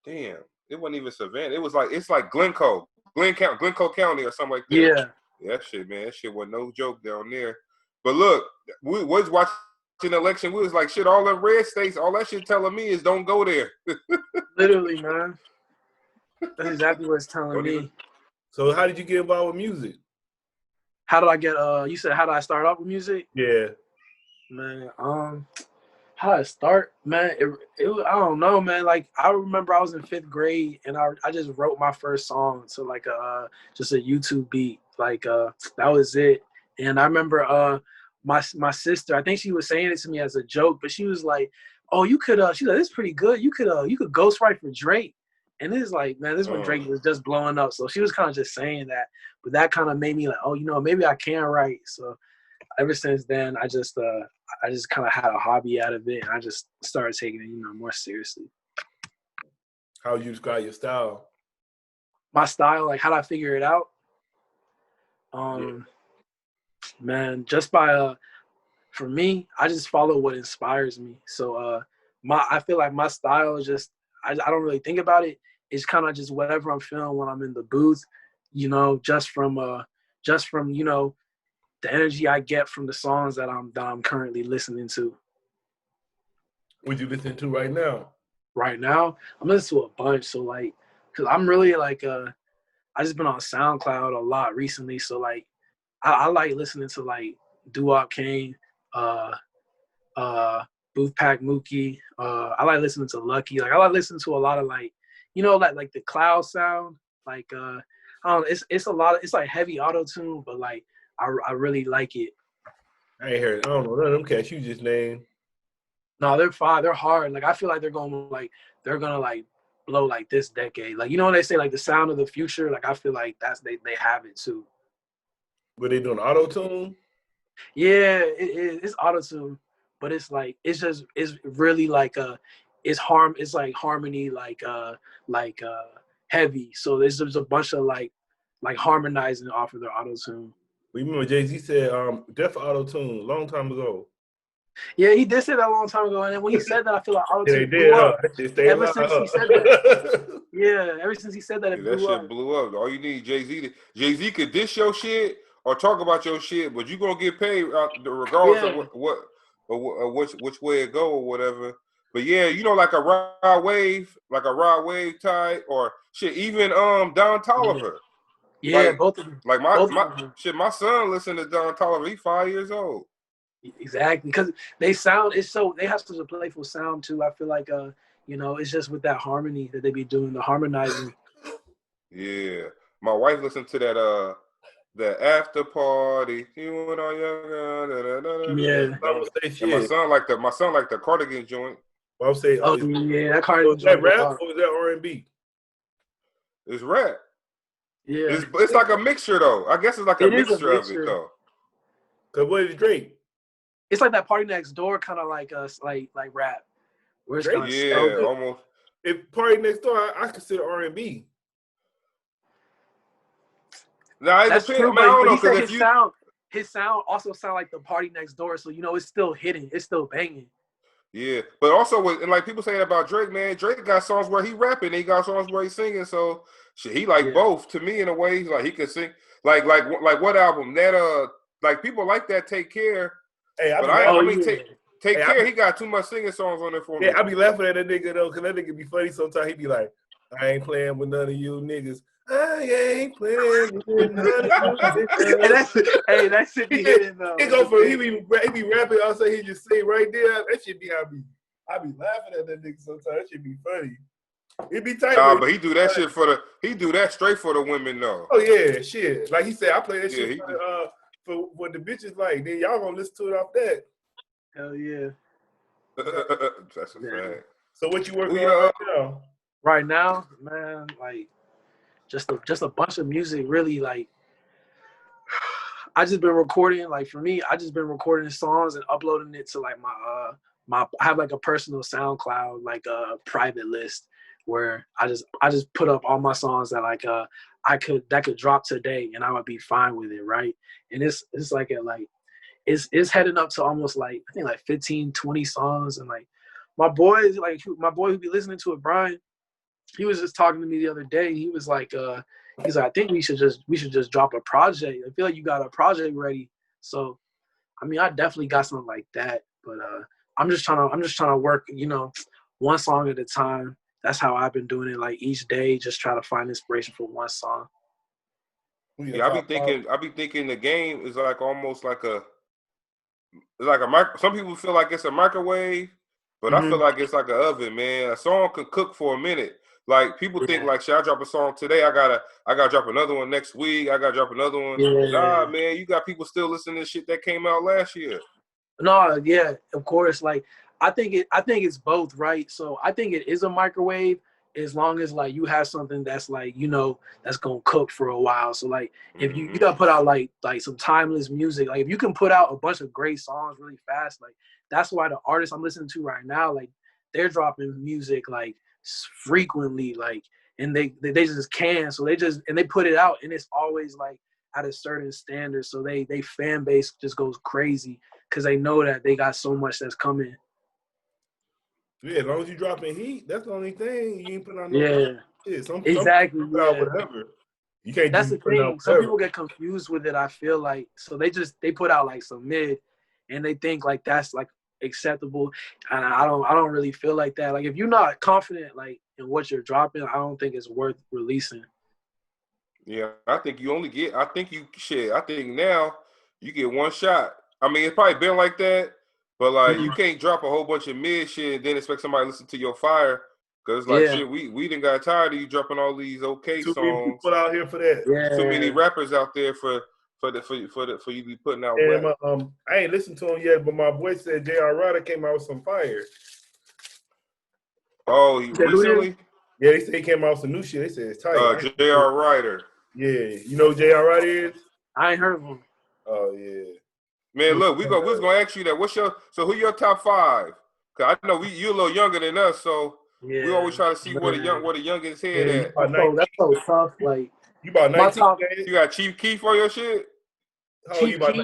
damn, it wasn't even Savannah. It was like it's like Glencoe County or something like that. Yeah. That shit, man. That shit wasn't no joke down there. But look, we was watching the election. We was like, shit, all the red states, all that shit telling me is don't go there. Literally, man. That's exactly what it's telling me. So how did you get involved with music? How did I get you said how did I start off with music? Yeah. Man, how did I start? Man, it I don't know, man. Like I remember I was in 5th grade and I just wrote my first song to like just a YouTube beat. Like that was it. And I remember my sister, I think she was saying it to me as a joke, but she was like, "Oh, you could she's like, this is pretty good. You could ghostwrite for Drake." And it's like, man, this is when Drake was just blowing up. So she was kind of just saying that, but that kind of made me like, oh, you know, maybe I can write. So ever since then, I just kind of had a hobby out of it, and I just started taking it, you know, more seriously. How would you describe your style? My style, like how did I figure it out? Man, just by for me, I just follow what inspires me. So I feel like my style is just I don't really think about it. It's kind of just whatever I'm feeling when I'm in the booth, you know, just from you know the energy I get from the songs that I'm currently listening to. What you listening to right now? Right now, I'm listening to a bunch. So like, cause I'm really like I just been on SoundCloud a lot recently. So like, I like listening to like Doo-Wop Kane, Booth Pack Mookie. I like listening to Lucky. Like I like listening to a lot of like, you know, like the cloud sound. Like I don't know, it's a lot of, it's like heavy auto tune, but like I really like it. I ain't heard. I don't know none of them cats you just named. No, they're fine. They're hard. Like I feel like they're gonna like blow like this decade. Like you know when they say like the sound of the future. Like I feel like that's they have it too. Were they doing auto tune? Yeah, it's auto tune, but it's like it's really like it's like harmony like heavy. So there's a bunch of like harmonizing off of their auto tune. Remember Jay-Z said death auto tune a long time ago. Yeah, he did say that a long time ago, and then when he said that, I feel like auto tune blew up. Ever since he said that, yeah, ever since he said that, it blew up. That shit blew up. All you need Jay-Z could dish your shit or talk about your shit, but you gonna get paid regardless of which way it go or whatever. But yeah, you know, like a Rod Wave type or shit. Even Don Toliver. Yeah, like, both of them. Like my son listened to Don Toliver. He's 5 years old. Exactly, because they have such a playful sound too. I feel like you know, it's just with that harmony that they be doing, the harmonizing. Yeah, my wife listened to that the after party. You and all young. Yeah. My son like the Cardigan joint. Well, I'll say, yeah, that Cardigan joint. Was that rap or was that R&B? It's rap. Yeah, it's like a mixture though. I guess it's like a mixture of it though. Cause what is Drake? It's like that Party Next Door kind of like like rap. Where it's almost. If Party Next Door, I consider R&B. Nah, that's true, true, man, I don't know, because his sound also sound like the Party Next Door, so you know it's still hitting, it's still banging. Yeah, but also and like people saying about Drake, man, Drake got songs where he rapping, and he got songs where he's singing. So shit, he like both. To me, in a way, he's like he could sing. Like what album that like people like that Take Care. Hey, Take Care. He got too much singing songs on there for me. Yeah, I be laughing at that nigga though, cause that nigga be funny sometimes. He be like, I ain't playing with none of you niggas. I ain't playing with none of you niggas. Hey, that shit be hitting though. He be rapping. I'll say he just say right there. That shit be I be laughing at that nigga sometimes. That shit be funny. It be tight. Nah, but he do that shit he do that straight for the women though. Oh yeah, shit. Like he said, I play that shit for what the bitches like. Then y'all gonna listen to it off that. Hell yeah. That's a fact. So what you working on right now? Right now, man, like just a bunch of music. Really, like I just been recording. Like for me, I just been recording songs and uploading it to like my I have like a personal SoundCloud, like a private list where I just put up all my songs that like that could drop today and I would be fine with it, right? And it's like it's heading up to almost like I think like 15, 20 songs, and like my boy who be listening to it, Brian, he was just talking to me the other day. He was like, I think we should just drop a project. I feel like you got a project ready. So, I mean, I definitely got something like that. But I'm just trying to work, one song at a time. That's how I've been doing it. Like each day, just try to find inspiration for one song. Yeah, I be thinking the game is like almost like some people feel like it's a microwave, but I feel like it's like an oven, man. A song can cook for a minute. Like people think like, should I drop a song today? I gotta drop another one next week. I gotta drop another one. Yeah. Nah, man, you got people still listening to shit that came out last year. No, yeah, of course. Like I think it's both, right? So I think it is a microwave as long as like you have something that's like, that's gonna cook for a while. So like if you gotta put out like some timeless music, like if you can put out a bunch of great songs really fast, like that's why the artists I'm listening to right now, like they're dropping music like frequently, like, and they just can. So they put it out and it's always like at a certain standard. So they fan base just goes crazy because they know that they got so much that's coming. Yeah, as long as you dropping heat, that's the only thing. You ain't putting out no shit. Exactly. Some put out whatever. You can't. That's the thing. Some people get confused with it. I feel like so they put out like some mid, and they think like that's like acceptable. And I don't really feel like that. Like if you're not confident like in what you're dropping, I don't think it's worth releasing. Yeah, I think you only get. I think now you get one shot. I mean, it's probably been like that. But like you can't drop a whole bunch of mid shit and then expect somebody to listen to your fire. Cause like shit, we done got tired of you dropping all these songs. Too many people out here for that. Yeah. Too many rappers out there for you to be putting out. I ain't listened to him yet, but my boy said J.R. Ryder came out with some fire. Oh, recently? Yeah, they said he came out with some new shit. They said it's tight. J.R. Ryder. Yeah, you know who J.R. Ryder is? I ain't heard of him. Oh yeah. Man, look, we was gonna ask you that. Who your top 5? Cause I know you a little younger than us, so we always try to see where the youngest head at. That's so tough. Like you about 19? You got Chief Keef for your shit? How old you about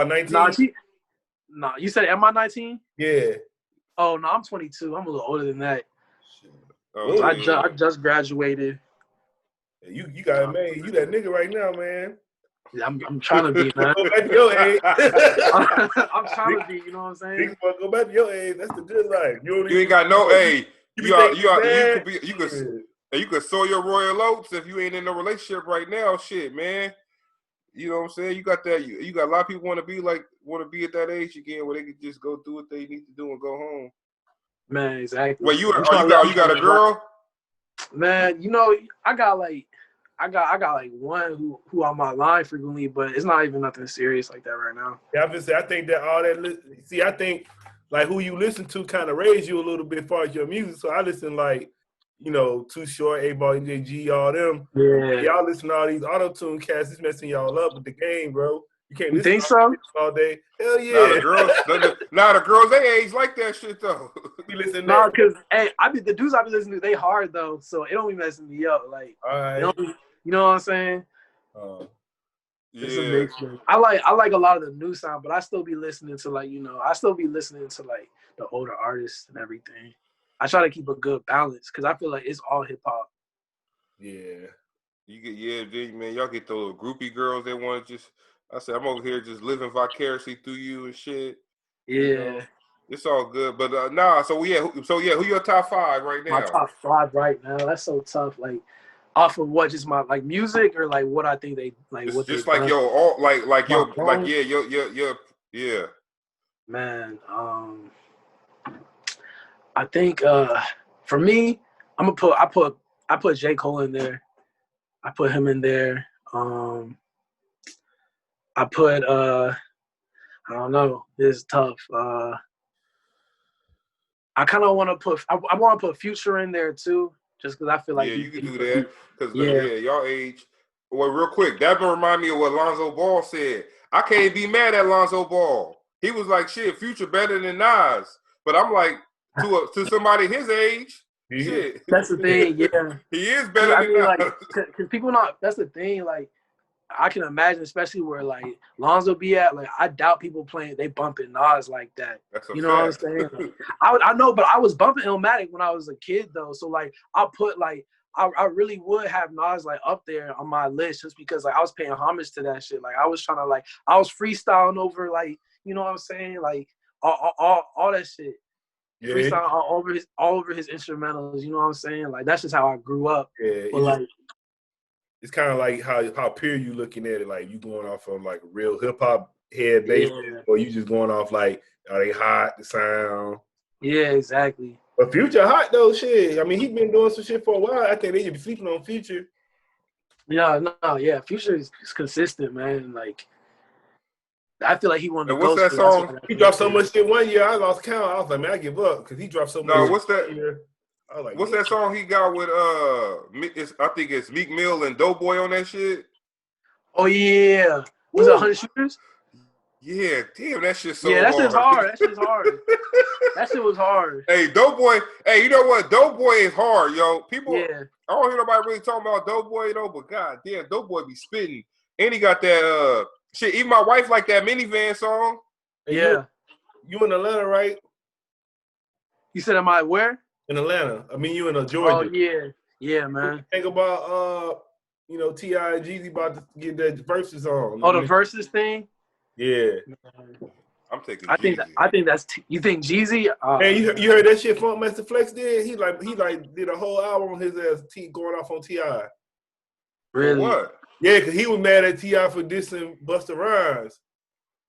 19? Nah, you said am I 19? Yeah. Oh no, I'm 22. I'm a little older than that. Oh, I just graduated. You got it made. You that nigga right now, man. Yeah, I'm trying to be, man. Go back to your age. I'm trying to be, you know what I'm saying? Go back to your age. That's the good life. You ain't got no age. You could sow your royal oats if you ain't in a relationship right now. Shit, man. You know what I'm saying? You got that. You got a lot of people want to be at that age again where they can just go do what they need to do and go home. Man, exactly. Well, you got a girl? Man, I got like one who on my line frequently, but it's not even nothing serious like that right now. Yeah, I think that all that. See, I think like who you listen to kind of raised you a little bit as far as your music. So I listen like, Too Short, A-Ball, NJG, all them. Yeah. Y'all listen to all these auto-tune cats. It's messing y'all up with the game, bro. You can't listen think so? All day. Hell yeah. The girls, they age like that shit though. No, because the dudes I be listening to, they hard though, so it don't be messing me up. Like, all right. You know what I'm saying? Yeah. I like a lot of the new sound, but I still be listening to like, the older artists and everything. I try to keep a good balance because I feel like it's all hip hop. Yeah. Man, y'all get those groupie girls that want to just. I said I'm over here just living vicariously through you and shit. Yeah. It's all good, but who your top 5 right now? My top 5 right now. That's so tough. Like, off of what, just my like music or like what I think they like. It's what just like yeah. Man, I think for me, I put J. Cole in there. I put him in there. I put I don't know. It's tough. I kind of want to put I want to put Future in there too, just because I feel like you can do that because y'all age. Well, real quick, that remind me of what Lonzo Ball said. I can't be mad at Lonzo Ball. He was like, "Shit, Future better than Nas," but I'm like, to somebody his age, shit. That's the thing. Yeah, he is better than Nas. Because people not. That's the thing. Like, I can imagine, especially where like Lonzo be at. Like, I doubt people they bumping Nas like that. That's a you know fact. what I'm saying? Like, I know, but I was bumping Illmatic when I was a kid though. So like, I put like I really would have Nas like up there on my list just because like I was paying homage to that shit. Like I was trying to like I was freestyling over like you know what I'm saying, like all that shit. Yeah. Freestyle all over his instrumentals. You know what I'm saying? Like that's just how I grew up. Yeah, but like. It's kind of like how pure you looking at it, like you going off of like a real hip hop head basis, or you just going off like, are they hot, the sound? Yeah, exactly. But Future hot though, shit. I mean, he been doing some shit for a while. I think they should be sleeping on Future. Yeah, Future is consistent, man. Like, I feel like he wanted to what's go. that song? He dropped so much shit one year, I lost count. I was like, man, I give up because he dropped so much. No, what's that? Year. I was like, what's that song he got with I think it's Meek Mill and Doughboy on that shit. Oh yeah, was it 100 Shooters? Yeah, damn, that shit's so hard. That shit's hard. That shit was hard. Hey, Doughboy. Hey, you know what? Doughboy is hard, yo. People, yeah. I don't hear nobody really talking about Doughboy though, but god damn, Doughboy be spitting, and he got that shit. Even my wife like that Minivan song. Yeah. You in Atlanta, right? You said, am I where? In Atlanta. I mean, you in Georgia. Oh yeah, man. Think about T.I. and Jeezy about to get that verses on. Oh, the verses thing. Yeah. I'm taking. I think that's. You think Jeezy? Man, you heard that shit Funkmaster Flex did? He did a whole album on his ass going off on T.I. Really? For what? Yeah, because he was mad at T.I. for dissing Busta Rhymes.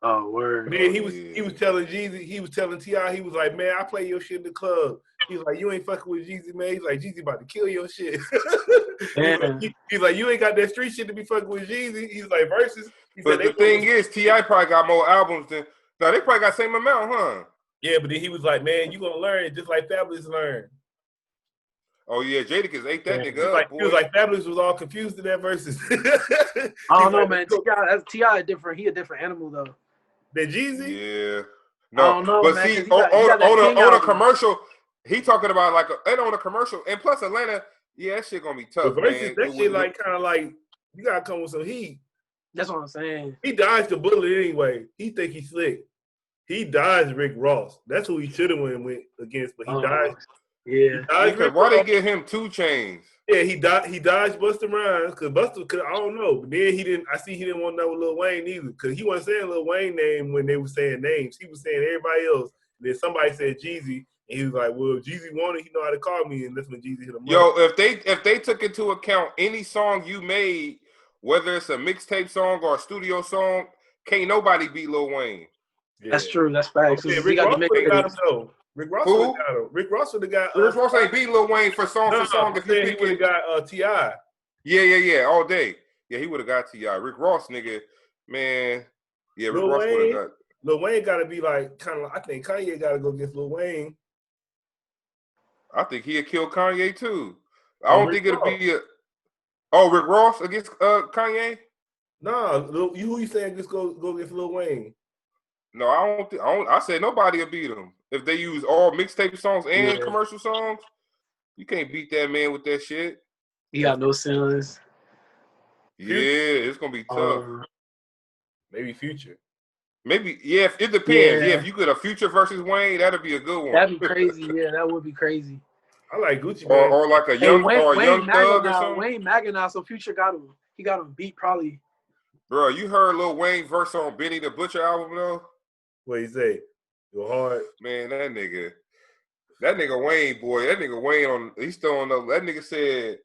Oh, word. But then he was telling Jeezy, he was telling T.I., he was like, man, I play your shit in the club. He's like, you ain't fucking with Jeezy, man. He's like, Jeezy about to kill your shit. he's like, you ain't got that street shit to be fucking with Jeezy. He's like, versus. But the thing is, T.I. probably got more albums than. No, they probably got the same amount, huh? Yeah, but then he was like, man, you gonna learn just like Fabulous learned. Oh yeah, Jadakiss ate that nigga up, boy. He was like, Fabulous was all confused in that verses. I don't know, man. T.I. is different. He a different animal though. Than Jeezy? Yeah. No, I don't know, but man, see, he got on a commercial, he talking about like and on a commercial, and plus Atlanta, yeah, that shit gonna be tough, man. That shit like kind of like you gotta come with some heat. That's what I'm saying. He dodged the bullet anyway. He think he's slick. He dodged Rick Ross. That's who he should have went against, but he dodged. Yeah. Because why they give him 2 chains? Yeah, he dodged Busta Rhymes because Busta could. I don't know, but then he didn't. I see he didn't want to know Lil Wayne either because he wasn't saying Lil Wayne name when they were saying names. He was saying everybody else. And then somebody said Jeezy, and he was like, "Well, if Jeezy wanted, he know how to call me." And that's when Jeezy hit him. Yo, if they took into account any song you made, whether it's a mixtape song or a studio song, can't nobody beat Lil Wayne. Yeah. That's true. That's facts. Okay, Rick Ross would have got him though. Rick Ross would have got him. Rick Ross would have got. Rick Ross ain't beat Lil Wayne for song for song. If he would have got T.I. Yeah, all day. Yeah, he would have got T.I. Rick Ross, nigga, man. Yeah, Rick Ross would have got. Lil Wayne got to be like kind of. I think Kanye got to go against Lil Wayne. I think he'd kill Kanye too. I don't think it'll be Rick Ross against Kanye. Nah, who you saying just go against Lil Wayne? No, I said nobody will beat him if they use all mixtape songs and commercial songs. You can't beat that man with that shit. He got no ceilings. Yeah, it's gonna be tough. Maybe Future. Maybe it depends. Yeah, if you get a Future versus Wayne, that'd be a good one. That'd be crazy. Yeah, that would be crazy. I like Gucci Mane. Or like a young thug or something. Wayne Maga now, so Future got him. He got him beat probably. Bro, you heard Lil Wayne verse on Benny the Butcher album though? What he say? Go hard. Man, that nigga Wayne, boy, that nigga Wayne he's still on that nigga said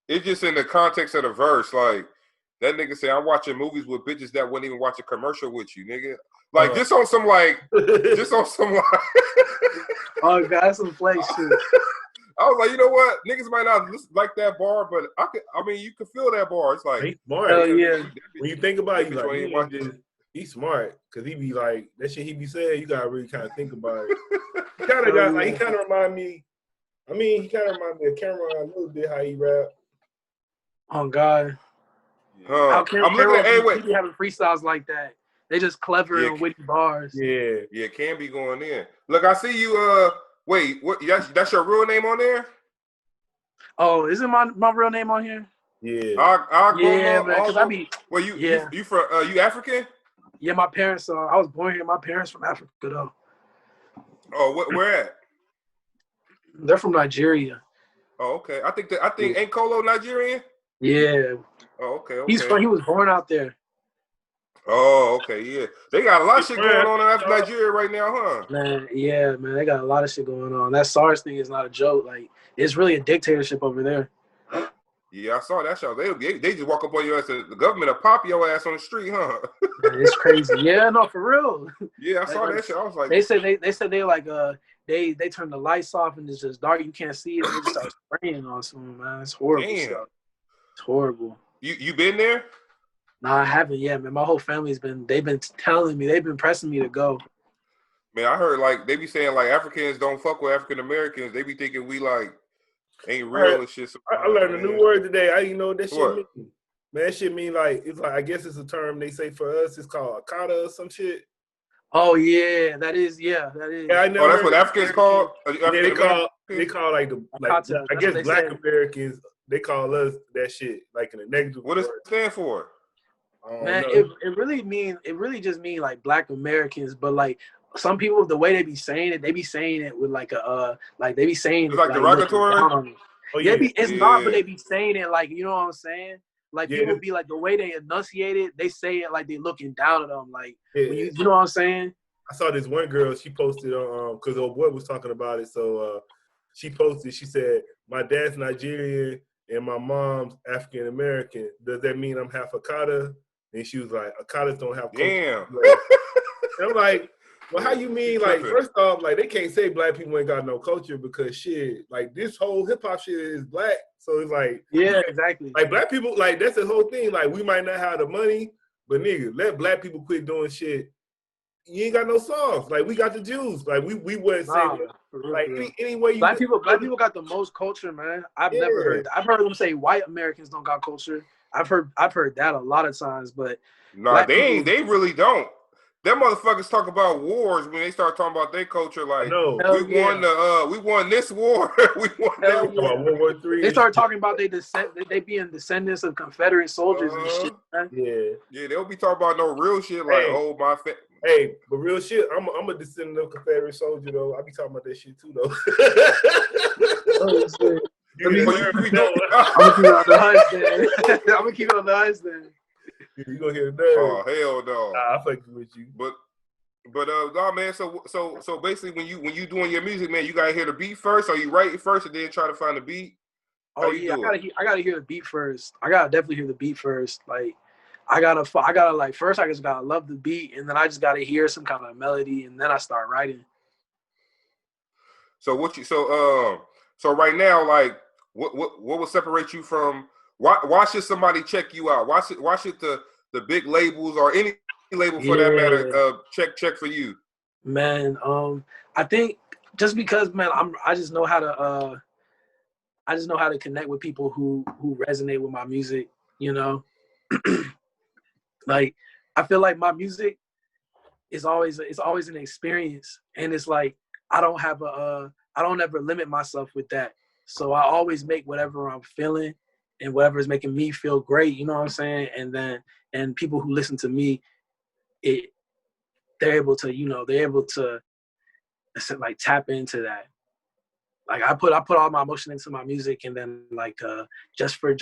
it's just in the context of the verse, like that nigga said, I'm watching movies with bitches that wouldn't even watch a commercial with you, nigga. Like just on some like oh god, that's some flake shit. I was like, you know what? Niggas might not like that bar, but you can feel that bar. It's like he's smart. Oh yeah. When you think about it, like, he's smart because he be like that shit he be saying. You gotta really kind of think about it. He kind of remind me. I mean, he kind of remind me of Cameron a little bit how he rap. Oh God. I'm looking at he be having freestyles like that. They just clever and witty bars. Yeah, can be going in. Look, I see you. Wait, what? That's your real name on there? Oh, isn't my real name on here? Yeah. Yeah, man. Cause I be. Well, you from you African? Yeah, my parents. I was born here. My parents from Africa though. Oh, where at? They're from Nigeria. Oh, okay. I think ain't Kolo Nigerian? Yeah. Oh, okay. He was born out there. Oh, okay, yeah. They got a lot of shit going on in Nigeria right now, huh? Man, yeah, man. They got a lot of shit going on. That SARS thing is not a joke. Like, it's really a dictatorship over there. Yeah, I saw that show. They just walk up on your ass. The government will pop your ass on the street, huh? Man, it's crazy. Yeah, no, for real. Yeah, I saw that shit. I was like, they said they like they turned the lights off and it's just dark. You can't see it. They just start spraying on someone, man. It's horrible. Damn. Stuff. It's horrible. You been there? Nah, I haven't yet, man. My whole family's been telling me, they've been pressing me to go. Man, I heard like they be saying like Africans don't fuck with African Americans. They be thinking we like ain't real and shit. I learned a new word today. I didn't know what that shit mean. Man, that shit mean like it's like I guess it's a term they say for us. It's called akata or some shit. Oh yeah, that is. Yeah, that is. Yeah, that's what Africans call. Yeah, they call like I guess Black Americans. They call us that shit like in a negative. What does it stand for? Man, it really just mean like Black Americans, but like some people the way they be saying it with like a like they be saying it's like derogatory. Oh, yeah. It's not, but they be saying it like, you know what I'm saying? Like people be like the way they enunciate it, they say it like they looking down at them. Like when you know what I'm saying? I saw this one girl, she posted on because old boy was talking about it. So she posted, she said, my dad's Nigerian and my mom's African American. Does that mean I'm half Akata? And she was like, Akatas don't have culture. I'm like, well, how you mean? Like, first off, like they can't say Black people ain't got no culture because shit, like this whole hip hop shit is Black. So it's like, yeah, exactly. Like Black people, like that's the whole thing. Like we might not have the money, but nigga, let Black people quit doing shit. You ain't got no songs. Like we got the Jews. Like we wouldn't say like any way you. Black people got the most culture, man. I've never heard that. I've heard them say white Americans don't got culture. I've heard that a lot of times, but they really don't. Them motherfuckers talk about wars when they start talking about their culture. Like we won this war. We won that war. About World War III. They start talking about they being descendants of Confederate soldiers and shit. Man. Yeah, they'll be talking about no real shit like Hey, but real shit, I'm a descendant of Confederate soldier though. I be talking about that shit too though. Oh shit. I'm gonna keep it on the ice then. You gonna hear the nerve. Oh hell no. Nah, I fuck with you. But nah, man. So basically, when you doing your music, man, you gotta hear the beat first, or you write it first, and then try to find the beat. Oh yeah, I gotta hear the beat first. I gotta definitely hear the beat first. Like I gotta like first I just gotta love the beat, and then I just gotta hear some kind of melody, and then I start writing. So right now, like what will separate you from? Why should somebody check you out? Why should the big labels or any label for that matter check for you? Man, I think just because, man, I just know how to connect with people who resonate with my music, you know. Like I feel like my music is always an experience, and it's like I don't ever limit myself with that. So I always make whatever I'm feeling and whatever is making me feel great, you know what I'm saying? And people who listen to me, they're able to like tap into that. Like I put all my emotion into my music, and then like just for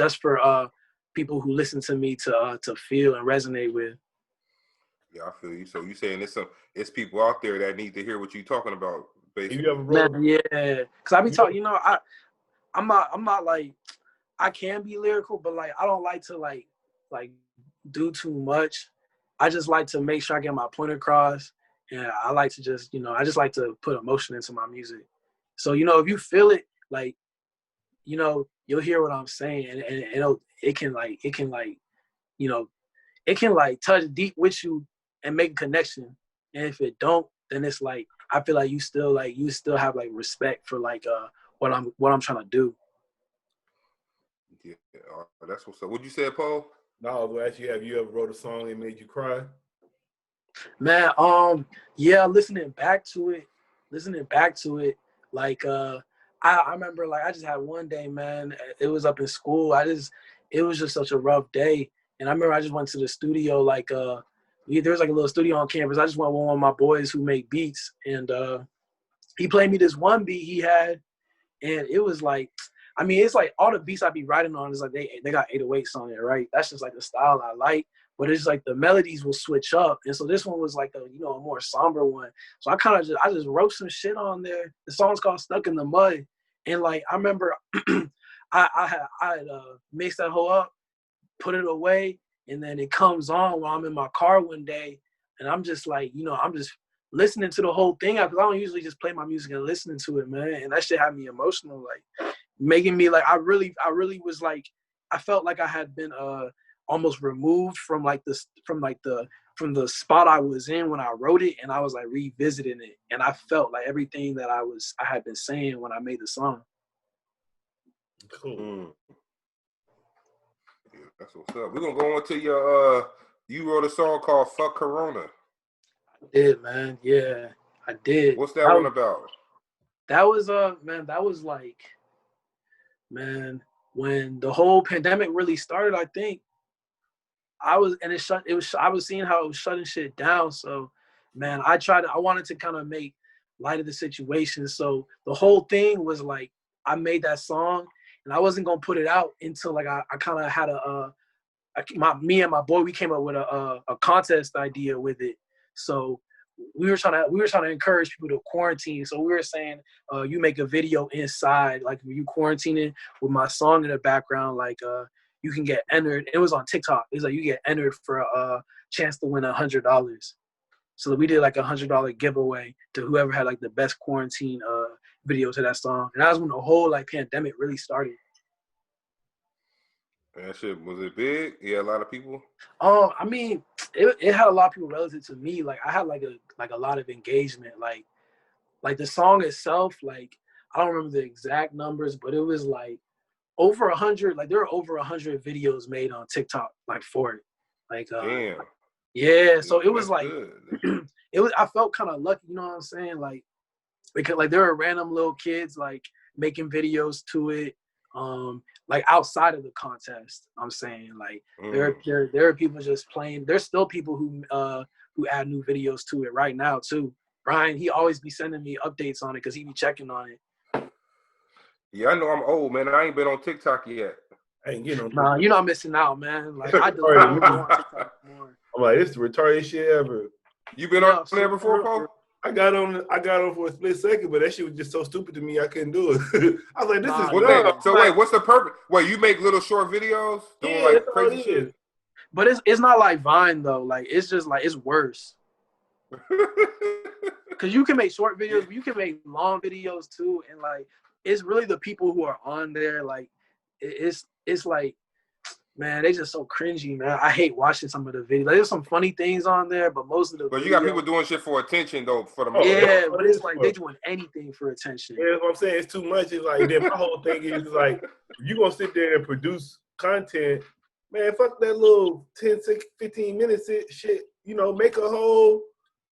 people who listen to me to feel and resonate with. Yeah, I feel you. So you saying it's people out there that need to hear what you're talking about, basically. Yeah, because I be talking, you know, I'm not like, I can be lyrical, but like I don't like to like do too much. I just like to make sure I get my point across, and I like to just, you know, I just like to put emotion into my music. So, you know, if you feel it, like, you know, you'll hear what I'm saying, and it can touch deep with you and make a connection. And if it don't, then it's like I feel like you still have like respect for like what I'm trying to do. Yeah, that's what's up. What you said, Paul? No, I was gonna ask you, have you ever wrote a song that made you cry? Man, yeah, listening back to it, like I remember like I just had one day, man, it was up in school. it was just such a rough day. And I remember I just went to the studio, like there's like a little studio on campus. I just went with one of my boys who make beats, and he played me this one beat he had, and it was like, I mean, it's like all the beats I be writing on is like they got 808s on it, right? That's just like the style I like. But it's like the melodies will switch up, and so this one was like a a more somber one. So I just wrote some shit on there. The song's called "Stuck in the Mud," and like I remember I had mixed that whole up, put it away, and then it comes on while I'm in my car one day, and I'm just like, I'm just listening to the whole thing because I don't usually just play my music and listening to it, man. And that shit had me emotional, like making me like I really was like I felt like I had been almost removed from the spot I was in when I wrote it, and I was like revisiting it, and I felt like everything that I had been saying when I made the song. Cool. Yeah, that's what's up. We're gonna go on to your you wrote a song called "Fuck Corona." I did, man. Yeah, I did. What's that one about? That was man, that was like, man, when the whole pandemic really started, I think I was seeing how it was shutting shit down. So, man, I wanted to kind of make light of the situation. So the whole thing was like, I made that song and I wasn't going to put it out until like, I kind of had me and my boy, we came up with a contest idea with it. So we were trying to encourage people to quarantine. So we were saying, you make a video inside, like you quarantining with my song in the background, like, you can get entered. It was on TikTok. It was like you get entered for a chance to win $100. So we did like $100 giveaway to whoever had like the best quarantine video to that song. And that was when the whole like pandemic really started. That shit, was it big? Yeah, a lot of people. I mean, it had a lot of people relative to me. Like I had like a lot of engagement. Like the song itself, like I don't remember the exact numbers, but it was like over 100. Like there were over 100 videos made on TikTok, like for it. Like damn. Yeah, so it was like good. I felt kind of lucky, you know what I'm saying? Like because like there were random little kids like making videos to it, like outside of the contest. I'm saying like there are people just playing. There's still people who add new videos to it right now too. Brian, he always be sending me updates on it because he be checking on it. Yeah, I know I'm old, man. I ain't been on TikTok yet. I ain't getting on TikTok. Nah, you're not missing out, man. Like I do on TikTok more. I'm like, it's the retarded shit ever. You been on there before, Paul? I got on for a split second, but that shit was just so stupid to me. I couldn't do it. I was like, this is dumb. So wait, what's the purpose? Wait, you make little short videos doing like crazy shit? But it's not like Vine though. Like it's just like it's worse. Cause you can make short videos, but you can make long videos too, and like it's really the people who are on there. Like it's like, man, they just so cringy, man. I hate watching some of the videos. Like, there's some funny things on there, but most of the But you got people doing shit for attention though, for the most. Yeah, but it's like they doing anything for attention. Yeah, that's what I'm saying. It's too much. It's like then my whole thing is like, if you gonna sit there and produce content, man, fuck that little 10, 15 minutes shit.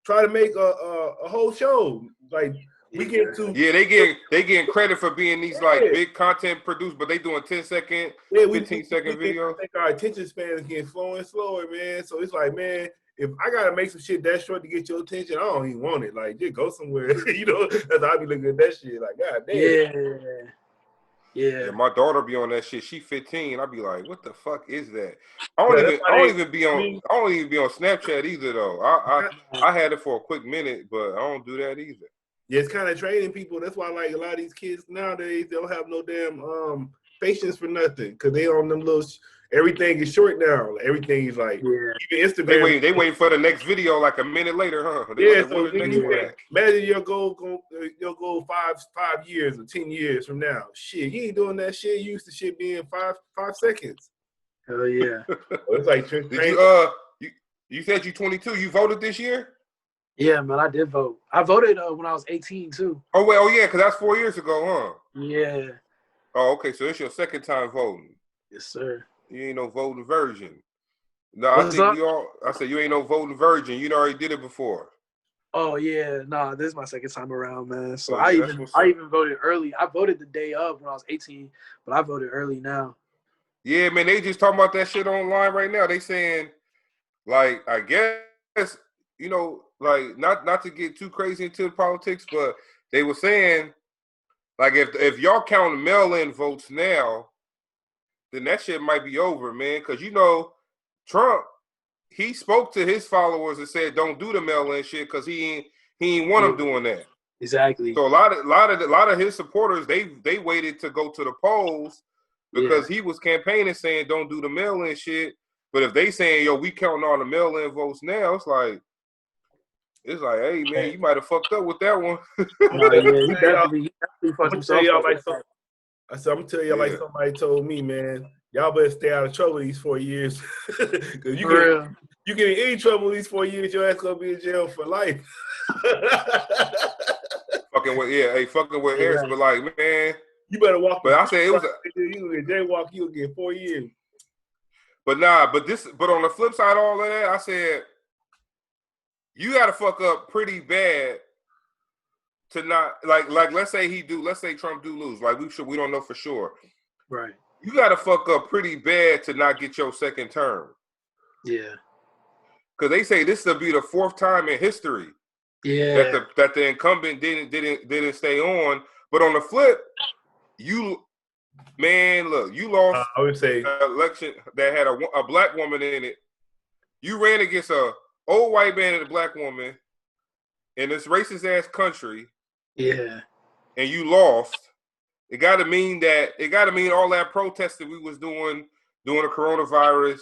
Try to make a whole show. Like we get to they getting credit for being these like big content produced, but they doing 10-second, 15-second videos. I think our attention span is getting slower and slower, man. So it's like, man, if I gotta make some shit that short to get your attention, I don't even want it. Like, just go somewhere. That's how I be looking at that shit. Like, god damn. Yeah, my daughter be on that shit. She 15. I be like, what the fuck is that? I don't even be on Snapchat either though. I had it for a quick minute, but I don't do that either. Yeah, it's kind of training people. That's why like a lot of these kids nowadays, they don't have no damn patience for nothing because they on them little. Everything is short now. Everything is like even Instagram. They wait for the next video like a minute later, huh? Imagine your goal 5 years or 10 years from now. Shit, you ain't doing that shit. You used to shit being 5 seconds. Hell yeah. It's like you said you 22. You voted this year? Yeah, man, I did vote. I voted when I was 18 too. Oh yeah, because that's 4 years ago, huh? Yeah. Oh, okay. So it's your second time voting. Yes, sir. You ain't no voting virgin. No, I said you ain't no voting virgin. You already did it before. Oh yeah, nah, this is my second time around, man. So I even voted early. I voted the day of when I was 18, but I voted early now. Yeah, man, they just talking about that shit online right now. They saying, like, I guess, you know, like not to get too crazy into the politics, but they were saying, like, if y'all count mail-in votes now, then that shit might be over, man. Because you know, Trump, he spoke to his followers and said, "Don't do the mail-in shit," because he ain't want them doing that. Exactly. So a lot of his supporters, they waited to go to the polls because he was campaigning saying, "Don't do the mail-in shit." But if they saying, "Yo, we counting all the mail-in votes now," it's like, hey man, you might have fucked up with that one. He definitely fucked himself up. I said, I'm gonna tell y'all like somebody told me, man. Y'all better stay out of trouble these 4 years. Because you get in any trouble these 4 years, your ass gonna be in jail for life. fucking with Harris, but like, man, you better walk. But I said it was you get jaywalk, you'll get 4 years. But but on the flip side of all of that, I said you gotta fuck up pretty bad to not like let's say Trump do lose. Like we don't know for sure. Right. You gotta fuck up pretty bad to not get your second term. Yeah. Because they say this will be the 4th time in history that the incumbent didn't stay on. But on the flip, you lost I would say an election that had a black woman in it. You ran against a old white man and a black woman in this racist ass country. Yeah. And you lost. It gotta mean all that protesting we was doing during the coronavirus,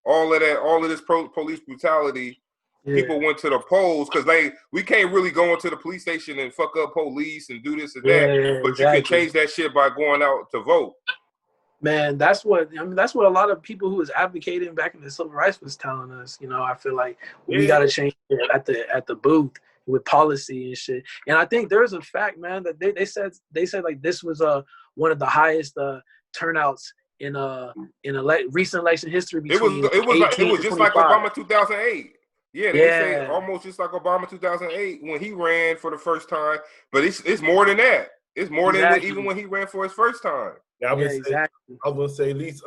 all of this police brutality. Yeah. People went to the polls because we can't really go into the police station and fuck up police and do this and that. But exactly. You can change that shit by going out to vote. Man, that's what a lot of people who was advocating back in the civil rights was telling us. You know, I feel like we got to change it at the booth with policy and shit. And I think there's a fact, man, that they said like this was one of the highest turnouts in recent election history. Between it was just like Obama 2008. Yeah, they say almost just like Obama 2008 when he ran for the first time. But it's more than that. It's more than even when he ran for his first time. I was gonna say at least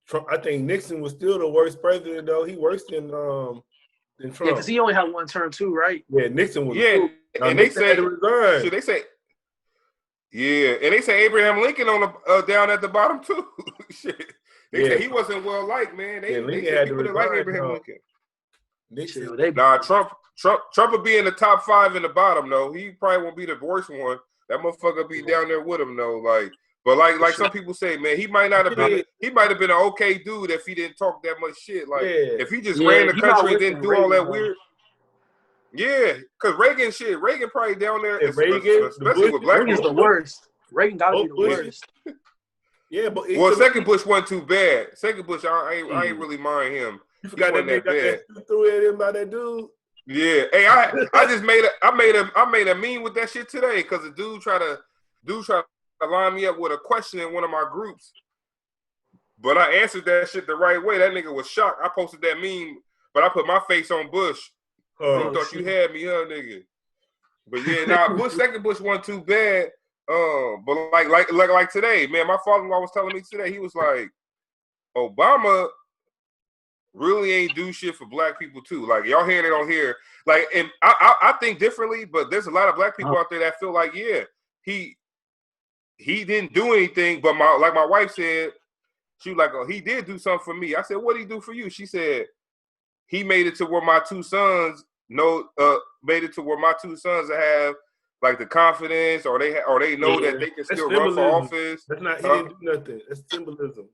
Trump. I think Nixon was still the worst president though. He worse than Trump. Yeah, because he only had one term too, right? Yeah, Nixon was. Yeah, and they say resign. They say. Yeah, and they say Abraham Lincoln on the down at the bottom too. Shit, they say he wasn't well liked, man. They said people didn't like Abraham Lincoln. Trump would be in the top 5 in the bottom though. He probably won't be the worst one. That motherfucker be down there with him though, like. But like some people say, man, he might not have been. He might have been an okay dude if he didn't talk that much shit. Like if he just ran the country and didn't do all that weird. Yeah, because Reagan probably down there, especially with black people. Reagan's the worst. Reagan gotta be the worst. Yeah, but second Bush wasn't too bad. Second Bush, I ain't really mind him. You forgot that bad. Threw at him by that dude. Yeah, hey, I just made a meme with that shit today because the dude tried to line me up with a question in one of my groups, but I answered that shit the right way. That nigga was shocked. I posted that meme, but I put my face on Bush. You thought you had me, huh, nigga? But yeah, second Bush wasn't too bad. But like today, man, my father-in-law was telling me today, he was like, Obama really ain't do shit for black people too. Like y'all hearing it on here. Like, and I think differently, but there's a lot of black people out there that feel like, yeah, he didn't do anything, but my wife said, she was like, oh, he did do something for me. I said, what did he do for you? She said, he made it to where my two sons have like the confidence, or they know that they can still run for office. That's not, he didn't do nothing. That's symbolism.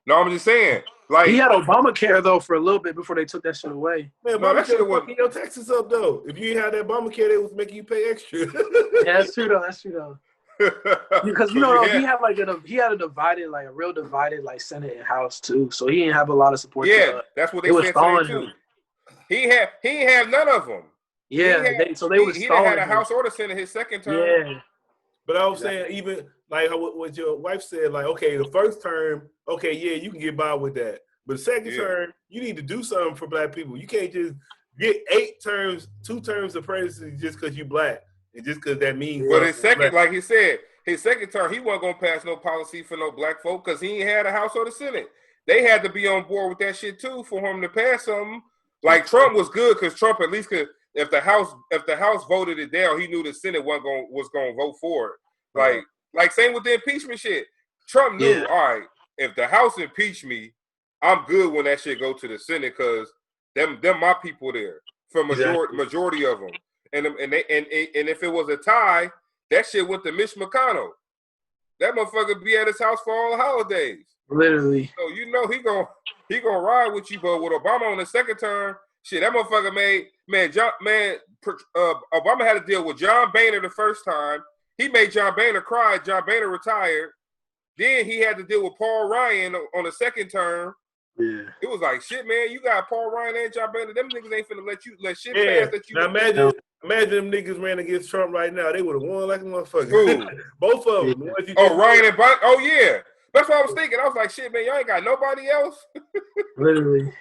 No, I'm just saying. Like, he had Obamacare though for a little bit before they took that shit away. Man, that shit was fucking your taxes up though. If you had that Obamacare, they was making you pay extra. Yeah, that's true though. Because he had a divided, like a real divided, like Senate and House too. So he didn't have a lot of support. Yeah, that's what they said too. He ain't have none of them. Yeah, they were stalling. He didn't have a House or the Senate his second term. Yeah, but I was saying, even like what your wife said, like, okay, the first term, okay, yeah, you can get by with that. But the second term, you need to do something for black people. You can't just get 2 terms of presidency just because you black. And just because that means. But his second, like he said, his second term, he wasn't gonna pass no policy for no black folk because he ain't had a House or the Senate. They had to be on board with that shit too for him to pass something. Like Trump was good because Trump at least could, if the House voted it down, he knew the Senate was gonna vote for it. Like same with the impeachment shit. Trump knew, all right, if the House impeach me, I'm good when that shit go to the Senate because them my people there for majority of them. And if it was a tie, that shit went to Mitch McConnell. That motherfucker be at his house for all the holidays. Literally. So you know he gonna ride with you, but with Obama on the second term, shit, that motherfucker Obama had to deal with John Boehner the first time. He made John Boehner cry. John Boehner retired. Then he had to deal with Paul Ryan on the second term. Yeah. It was like, shit, man, you got Paul Ryan and John Boehner. Them niggas ain't finna let shit pass that you. Now imagine them niggas ran against Trump right now. They would have won like a motherfucker. Both of them. Yeah. Ryan and Biden. Oh, yeah. That's what I was thinking. I was like, shit, man, y'all ain't got nobody else. Literally.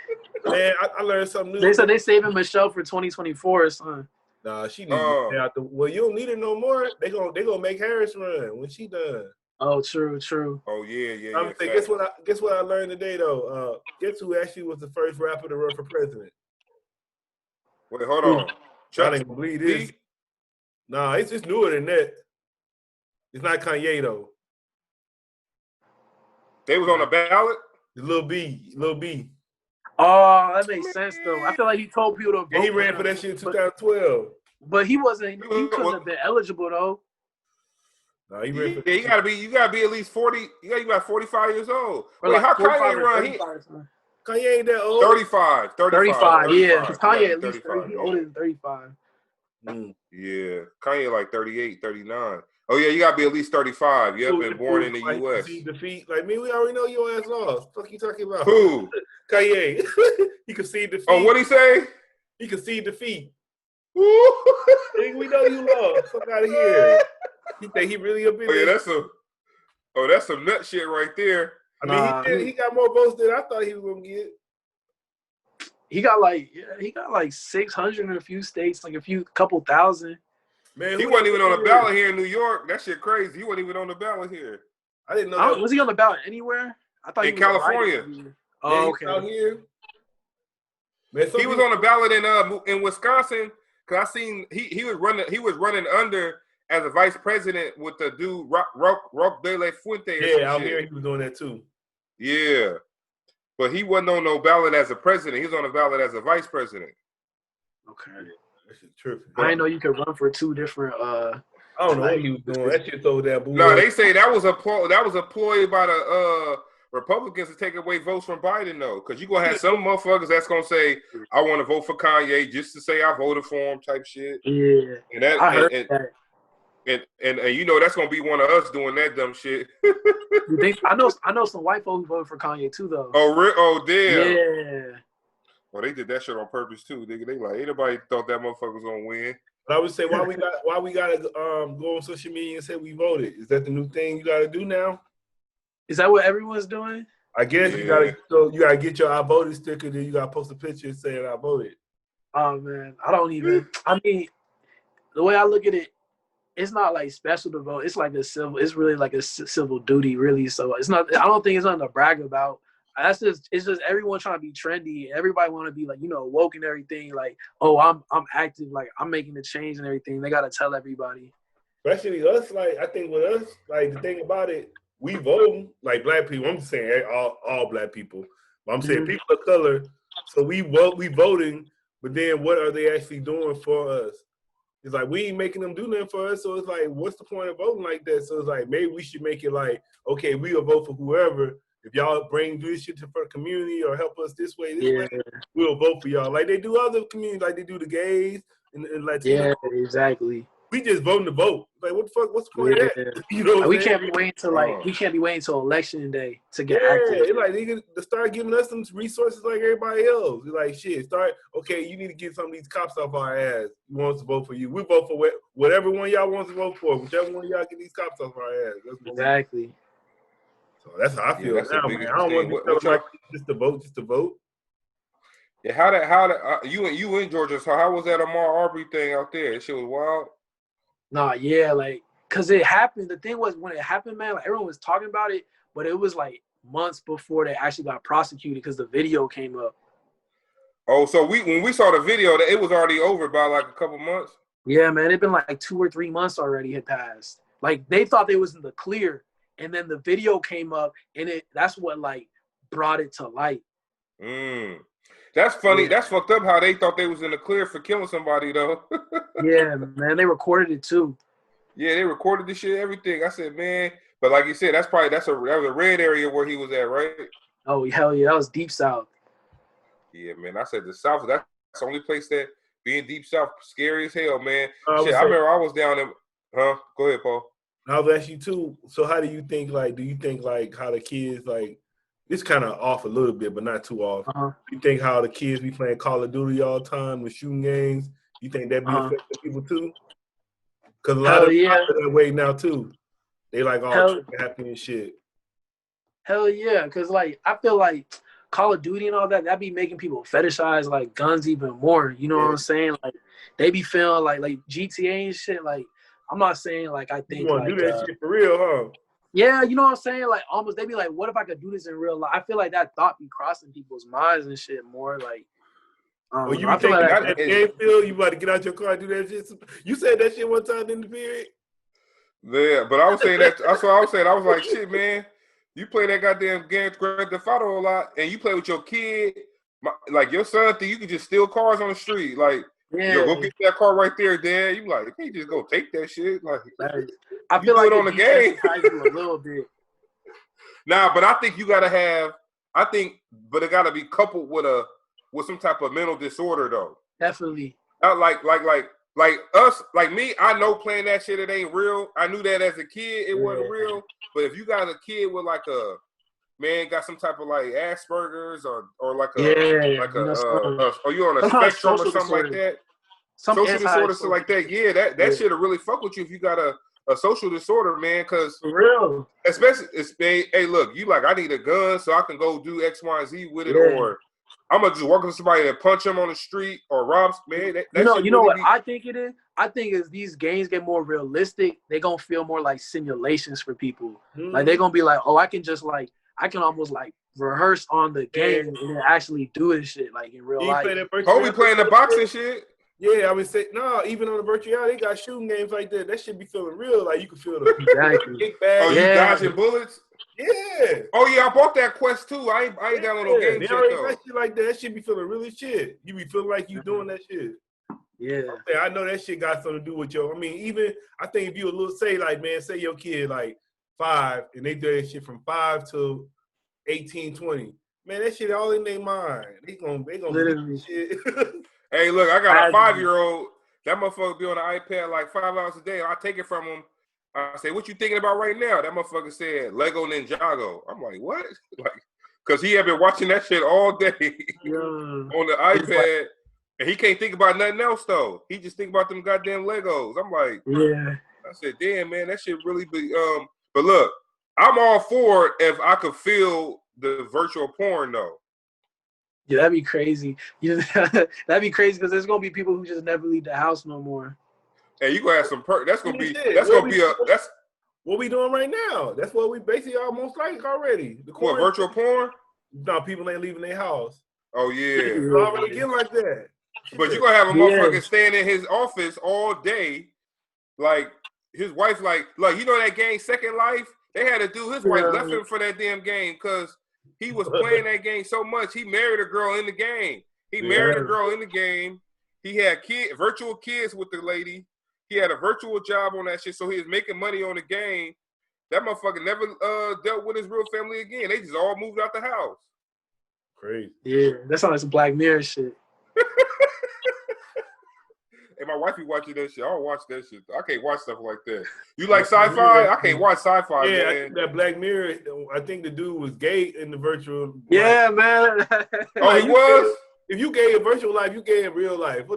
Man, I learned something new. They said they saving Michelle for 2024, son. Nah, she needs to get out the. Well, you don't need her no more. They gonna make Harris run when she done. Oh, true. Oh yeah. I'm saying, guess what I learned today though. Guess who actually was the first rapper to run for president? Wait, hold on. I didn't believe this. Nah, it's just newer than that. It's not Kanye though. They was on the ballot. Lil B. Oh, that makes sense though. I feel like he told people to vote. Yeah, he ran for that shit in 2012. But he wasn't. He couldn't have been eligible though. No, he ran for you gotta be at least 40. You got 45 years old. Or Wait, like how Kanye run? Kanye ain't that old. 35. Yeah, because Kanye at least 30. He's older than 35. Yeah, Kanye like 38, 39. Oh yeah, you gotta be at least 35. You have been born in the U.S. Defeat, like me, we already know your ass lost. Fuck you talking about? Who? Kanye. He conceded defeat. Oh, what'd he say? He conceded defeat. We know you lost. Fuck out of here. He think he really a bit. Oh yeah, that's some nut shit right there. I mean, he got more votes than I thought he was gonna get. He got like 600 in a few states, like couple thousand. Man, he wasn't even on the ballot here in New York. That shit crazy. He wasn't even on the ballot here. I didn't know. Was he on the ballot anywhere? I thought in California. Oh, okay. Out here. Man, he was on the ballot in Wisconsin because I seen he was running under as a vice president with the dude Roque de la Fuente. Yeah, out here he was doing that too. Yeah, but he wasn't on no ballot as a president. He was on the ballot as a vice president. Okay. That shit tripping. I didn't know you could run for two different. I don't know what he was doing. That shit so damn. No, they say that was a ploy by the Republicans to take away votes from Biden though, because you gonna have some motherfuckers that's gonna say I want to vote for Kanye just to say I voted for him type shit. Yeah, and that I heard that. And you know that's gonna be one of us doing that dumb shit. I know some white folks who voted for Kanye too though. Oh damn. Yeah. Well, they did that shit on purpose too, nigga. They like ain't nobody thought that motherfucker was gonna win. But I would say why we gotta go on social media and say we voted. Is that the new thing you gotta do now? Is that what everyone's doing? I guess you gotta get your I voted sticker, then you gotta post a picture saying I voted. Oh man, I don't even. I mean, the way I look at it, it's not like special to vote. It's like it's really like a civil duty, really. So it's not. I don't think it's nothing to brag about. It's just everyone trying to be trendy. Everybody want to be like, woke and everything. Like, oh, I'm active. Like, I'm making the change and everything. They gotta tell everybody. Especially us. Like, I think with us, like the thing about it, we vote like black people. I'm saying all black people. But I'm saying people of color. So we voting. But then what are they actually doing for us? It's like we ain't making them do nothing for us. So it's like, what's the point of voting like that? So it's like maybe we should make it like, okay, we'll vote for whoever. If y'all bring this shit for the community or help us this way, we'll vote for y'all. Like they do other communities, like they do the gays and Latinos. Yeah, exactly. We just voting to vote. Like what the fuck? What's the point of that? You know, we can't be waiting till election day to get active. It's like they to start giving us some resources like everybody else. It's like shit. Okay, you need to get some of these cops off our ass. We want to vote for you. We vote for whatever one y'all wants to vote for. Whichever one y'all get these cops off our ass. Exactly. So that's how I feel now, man. I don't want to be like just to vote. Yeah, how you in Georgia? So how was that Ahmaud Arbery thing out there? That shit was wild. Nah, yeah, like Cause it happened. The thing was when it happened, man, like everyone was talking about it, but it was like months before they actually got prosecuted because the video came up. Oh, so when we saw the video, it was already over by like a couple months. Yeah, man, it'd been like 2 or 3 months already had passed. Like they thought they was in the clear, and then the video came up, and that's what like brought it to light. That's funny. Yeah. That's fucked up how they thought they was in the clear for killing somebody though. Yeah, man, they recorded it too. Yeah, they recorded the shit, everything. I said, man, but like you said, that was a red area where he was at, right? Oh hell yeah, that was deep south. Yeah, man. I said the South. That's the only place that being deep South scary as hell, man. I remember I was down there. Huh? Go ahead, Paul. I was asking you too. So how do you think? Like, do you think like how the kids like? It's kind of off a little bit, but not too off. You think how the kids be playing Call of Duty all the time with shooting games? You think that be affecting people too? Because a lot of people are that way now too. They like all happy and shit. Hell yeah, because like I feel like Call of Duty and all that be making people fetishize like guns even more. You know what I'm saying? Like they be feeling like GTA and shit. Like I'm not saying like I think you want to like, do that shit for real, huh? Yeah, you know what I'm saying? Like almost they be like, what if I could do this in real life? I feel like that thought be crossing people's minds and shit more. Like, you I feel like that game feel you about to get out your car and do that shit. You said that shit one time in the period. Yeah, but I was saying that. That's what I was saying. I was like, shit, man. You play that goddamn game, Grand Theft Auto a lot, and you play with your kid. Like your son think you can just steal cars on the street. Like, yo, go get that car right there, Dad. You like, you just go take that shit. Like, I feel like it on the game a little bit. Nah, but I think you gotta have. But it gotta be coupled with some type of mental disorder, though. Definitely. Not like us, like me. I know playing that shit, it ain't real. I knew that as a kid, it wasn't real. But if you got a kid with like got some type of like Asperger's or like or you on a spectrum or something like that. Social disorder, stuff like that. Yeah, that shit'll really fuck with you if you got a social disorder, man. Because for real, especially hey, look, you like I need a gun so I can go do X, Y, and Z with it, or I'm gonna just walk up to somebody and punch them on the street or rob. Man, you know what I think it is. I think as these games get more realistic, they gonna feel more like simulations for people. Like they're gonna be like, oh, I can almost like rehearse on the game and then actually do this shit like in real life. We playing the boxing shit. Yeah, I would say no. Even on the virtual reality, they got shooting games like that. That shit be feeling real. Like you can feel the kickback. Oh, you dodging bullets? Yeah. Oh yeah, I bought that Quest too. I ain't download no game shit though. That shit like that. That shit be feeling really shit. You be feeling like you doing that shit. Yeah. I know that shit got something to do with your. I mean, even I think if you a little say like, man, say your kid like 5 and they do that shit from 5 to 18, 20. Man, that shit all in their mind. They gonna literally shit. Hey, look, I got a 5-year-old. That motherfucker be on the iPad like 5 hours a day. I take it from him. I say, what you thinking about right now? That motherfucker said Lego Ninjago. I'm like, what? Like, because he had been watching that shit all day on the iPad, and he can't think about nothing else, though. He just think about them goddamn Legos. I'm like, I said, damn, man, that shit really be, but look, I'm all for it if I could feel the virtual porn, though. Yeah, that'd be crazy. That'd be crazy because there's gonna be people who just never leave the house no more. Hey, you gonna have some that's gonna be that's what we doing right now. That's what we basically almost like already. What, virtual porn? No, people ain't leaving their house. Oh yeah. It's already getting like that. But you're gonna have a motherfucker staying in his office all day, like his wife, like you know that game Second Life? They had to do his wife left him for that damn game because he was playing that game so much. He married a girl in the game. He had virtual kids with the lady. He had a virtual job on that shit, so he was making money on the game. That motherfucker never dealt with his real family again. They just all moved out the house. Crazy. Yeah, that sounds like some Black Mirror shit. Hey, my wife be watching that shit. I don't watch that shit. I can't watch stuff like that. You like sci-fi? I can't watch sci-fi, man. I think that Black Mirror, I think the dude was gay in the virtual life. Yeah, man. Oh, he was? If you gay in virtual life, you gay in real life. It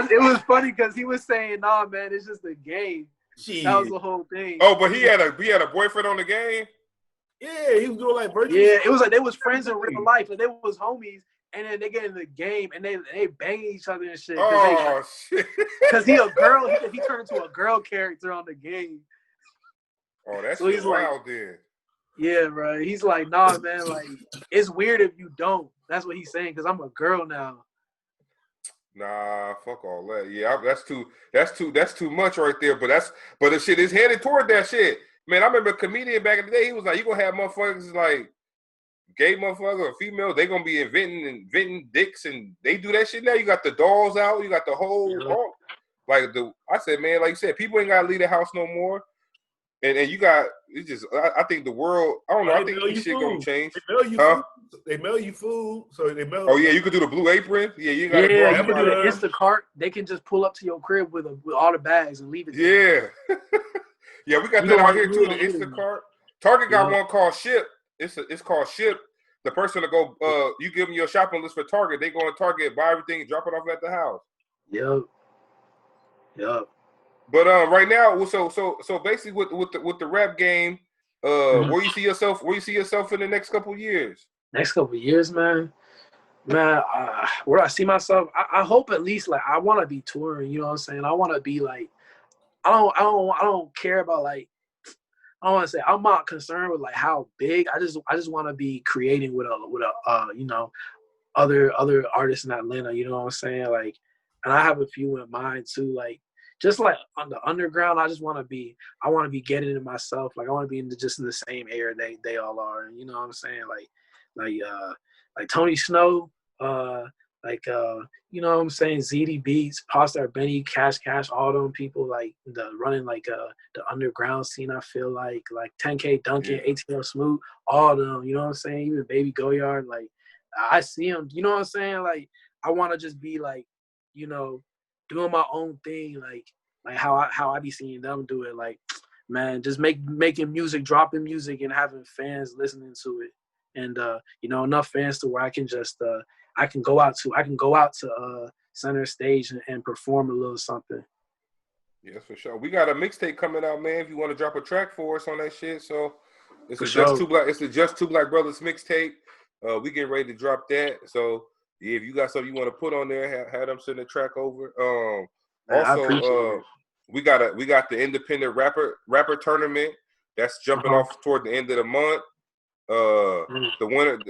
was funny because he was saying, nah, man, it's just a game. Jeez. That was the whole thing. Oh, but he had a boyfriend on the game? Yeah, he was doing like virtual. Yeah, it was like they was friends in real life, and they was homies, and then they get in the game and they bang each other and shit. Shit. Because he a girl, he turned into a girl character on the game. Oh, that's so he's wild like, then. Yeah, bro. He's like, nah, man. Like, it's weird if you don't. That's what he's saying. Because I'm a girl now. Nah, fuck all that. Yeah, that's too much right there. But the shit is headed toward that shit. Man, I remember a comedian back in the day. He was like, you gonna have motherfuckers like gay motherfuckers or females. They gonna be inventing dicks, and they do that shit now. You got the dolls out. You got the whole I said, man, like you said, people ain't gotta leave the house no more. And you got it's just I think the world I don't know I think this shit gonna change. They mail you food, so they mail. Oh yeah, you could do the Blue Apron. Yeah, you gotta go. Yeah, you can do the Instacart. They can just pull up to your crib with all the bags and leave it. Yeah, yeah, we got that out here too. The Instacart. Target got one called Ship. It's called Ship. The person to go, you give them your shopping list for Target. They go on Target, buy everything, and drop it off at the house. Yep. But right now, so basically with the rap game, where you see yourself in the next couple of years? Next couple of years, man. Where I see myself, I hope at least like I want to be touring. You know what I'm saying? I want to be like, I don't care about like. I don't want to say I'm not concerned with like how big. I just want to be creating with a other artists in Atlanta. You know what I'm saying? Like, and I have a few in mind too. Like, just like on the underground, I want to be getting it myself. Like, I want to be in the same air they all are. You know what I'm saying? Like Tony Snow, you know what I'm saying? ZD Beats, Pasta Benny, Cash, all them people like running like the underground scene. I feel like 10K Duncan, ATL Smooth, all them. You know what I'm saying? Even Baby Goyard, like I see them. You know what I'm saying? Like I want to just be like, you know, doing my own thing, like how I be seeing them do it. Like, man, just making music, dropping music, and having fans listening to it, and you know, enough fans to where I can just I can go out to center stage and perform a little something. Yes, for sure. We got a mixtape coming out, man. If you want to drop a track for us on that shit, so it's a Just Two Black Brothers mixtape. We getting ready to drop that. So yeah, if you got something you want to put on there, have them send the track over. Also, we got the independent rapper tournament that's jumping off toward the end of the month. The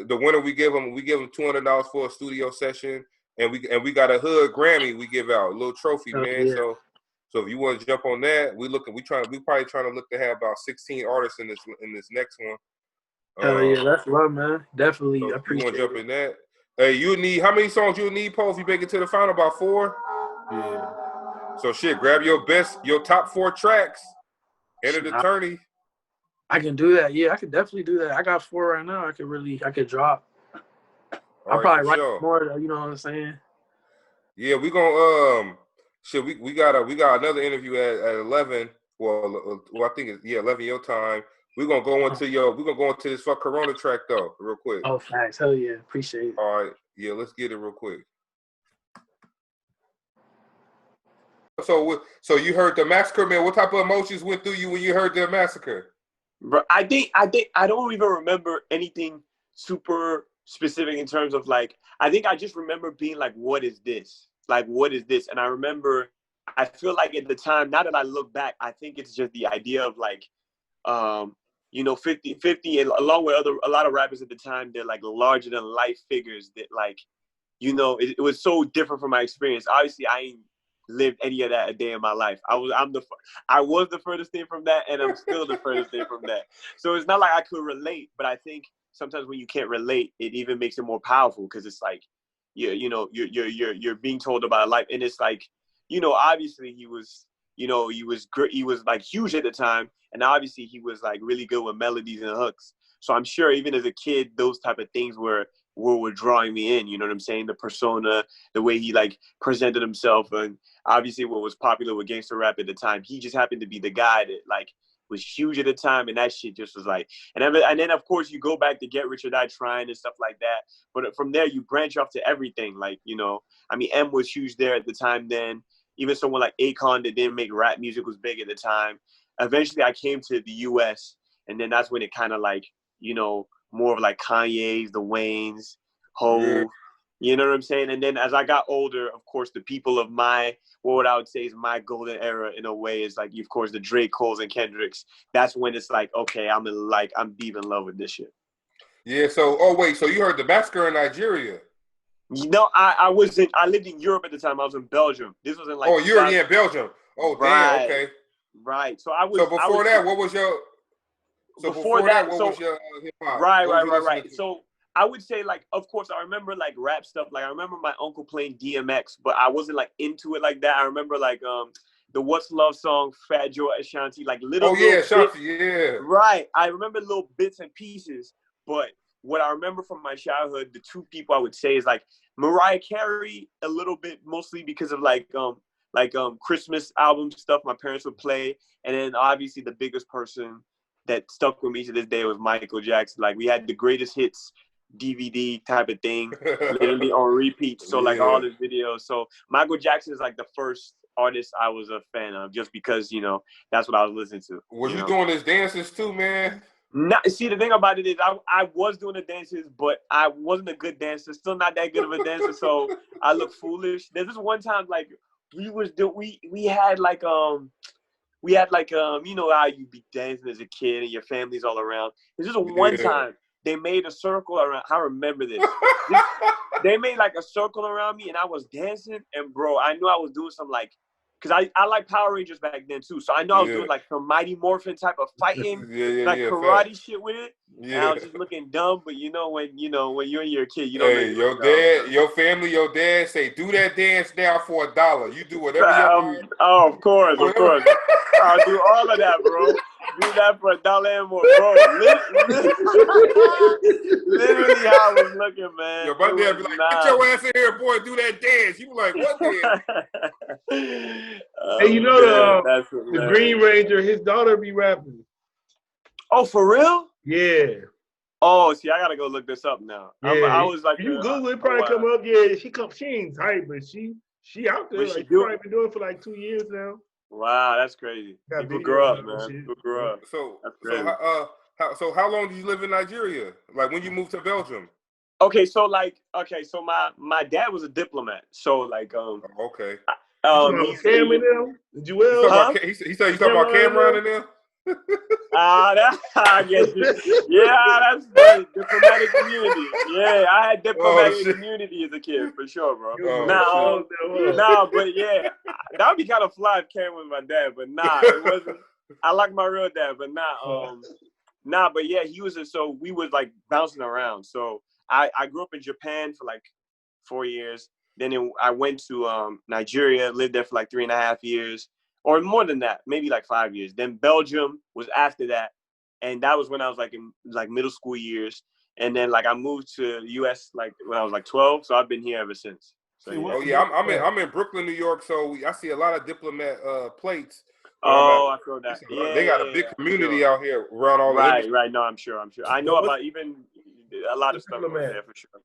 winner we give them $200 for a studio session, and we got a hood Grammy we give out, a little trophy, man. Yeah. So if you want to jump on that, we probably trying to look to have about 16 artists in this next one. Yeah, that's love, man. Definitely, so appreciate. You want to jump in that? Hey, you need how many songs you need, Poe? If you make it to the final, about 4. Yeah. So shit, grab your top 4 tracks. Enter the tourney. I can do that. Yeah, I could definitely do that. I got 4 right now. I could drop. I'll probably write more though, you know what I'm saying? Yeah, we gonna we got another interview at 11. Well, I think it's 11 your time. We're gonna go into this fuck Corona track though, real quick. Oh, facts. Hell yeah. Appreciate it. All right. Yeah, let's get it real quick. So you heard the massacre, man. What type of emotions went through you when you heard the massacre? Bro, I don't even remember anything super specific in terms of like, I think I just remember being like, what is this? Like, what is this? And I remember, I feel like at the time, now that I look back, I think it's just the idea of like, 50, and along with a lot of rappers at the time, they're like larger than life figures that like, it was so different from my experience. Obviously, I ain't lived any of that a day in my life. I was the furthest thing from that, and I'm still the furthest thing from that. So it's not like I could relate, but I think sometimes when you can't relate, it even makes it more powerful because it's like, you're being told about life, and it's like, obviously he was like huge at the time, and obviously he was like really good with melodies and hooks. So I'm sure even as a kid, those type of things were drawing me in. You know what I'm saying? The persona, the way he like presented himself, and obviously what was popular with gangster rap at the time. He just happened to be the guy that like was huge at the time, and that shit just was like. And then of course you go back to Get Rich or Die Trying and stuff like that. But from there you branch off to everything. Like M was huge there at the time. Then even someone like Akon that didn't make rap music was big at the time. Eventually I came to the U.S. and then that's when it kind of like more of like Kanye's, the Waynes, Hove, You know what I'm saying? And then as I got older, of course, the people of what I would say is my golden era in a way is like, of course, the Drake, Coles, and Kendricks. That's when it's like, okay, I'm deep in love with this shit. Yeah. So, so you heard the massacre in Nigeria? You know, I lived in Europe at the time. I was in Belgium. This was in like. Oh, you're in Belgium. Oh, right, damn. Okay. Right. So before that, what was your? So before that, what was your hip hop? Right. So I would say, like, of course, I remember like rap stuff. Like I remember my uncle playing DMX, but I wasn't like into it like that. I remember like the What's Love song, Fat Joe Ashanti, like little. Oh yeah, Ashanti, yeah. Right. I remember little bits and pieces, but what I remember from my childhood, the two people I would say is like Mariah Carey a little bit, mostly because of like Christmas album stuff my parents would play, and then obviously the biggest person that stuck with me to this day was Michael Jackson. Like we had the greatest hits DVD type of thing, literally on repeat. So like all the videos. So Michael Jackson is like the first artist I was a fan of, just because that's what I was listening to. Was you doing his dances too, man? See, the thing about it is I was doing the dances, but I wasn't a good dancer. Still not that good of a dancer, so I look foolish. There's this one time like we had like you know how you be dancing as a kid and your family's all around. There's just one time they made a circle around. I remember this. They made like a circle around me and I was dancing, and bro, I knew I was doing some like. Because I like Power Rangers back then, too. So I know I was doing, like, some Mighty Morphin type of fighting, karate shit with it. Yeah. And I was just looking dumb. But, when you're in your kid, you don't know. Your family, your dad say, do that dance now for $1. You do whatever you of course. I'll do all of that, bro. Do that for $1 and more, bro. Literally how I was looking, man. Your buddy would be like, get your ass in here, boy, do that dance. You were like, what dance? Hey, the Green Ranger, his daughter be rapping. Oh, for real? Yeah. Oh, see, I gotta go look this up now. Yeah. I was like, you Google it, probably come up. Yeah, she ain't tight, but she out there. Like, she probably been doing it for like 2 years now. Wow, that's crazy. People grow up, man. People grow up. So how long did you live in Nigeria? Like when you moved to Belgium? So my dad was a diplomat. So like okay. He said you talking about Cameron and them? I guess that's the diplomatic community. Yeah, I had diplomatic community as a kid for sure, bro. But yeah, that would be kind of fly if Cam was my dad, but it wasn't. I like my real dad, but but yeah, he was. So we was like bouncing around. So I grew up in Japan for like 4 years. Then I went to Nigeria, lived there for like 3.5 years. Or more than that, maybe like 5 years. Then Belgium was after that, and that was when I was like in like middle school years. And then like I moved to the U.S. like when I was like 12, so I've been here ever since. So, yeah. I'm in Brooklyn, New York, so I see a lot of diplomat plates. I feel that. They got a big community out here around all the right. No, I'm sure. I know about even a lot of stuff over there for sure.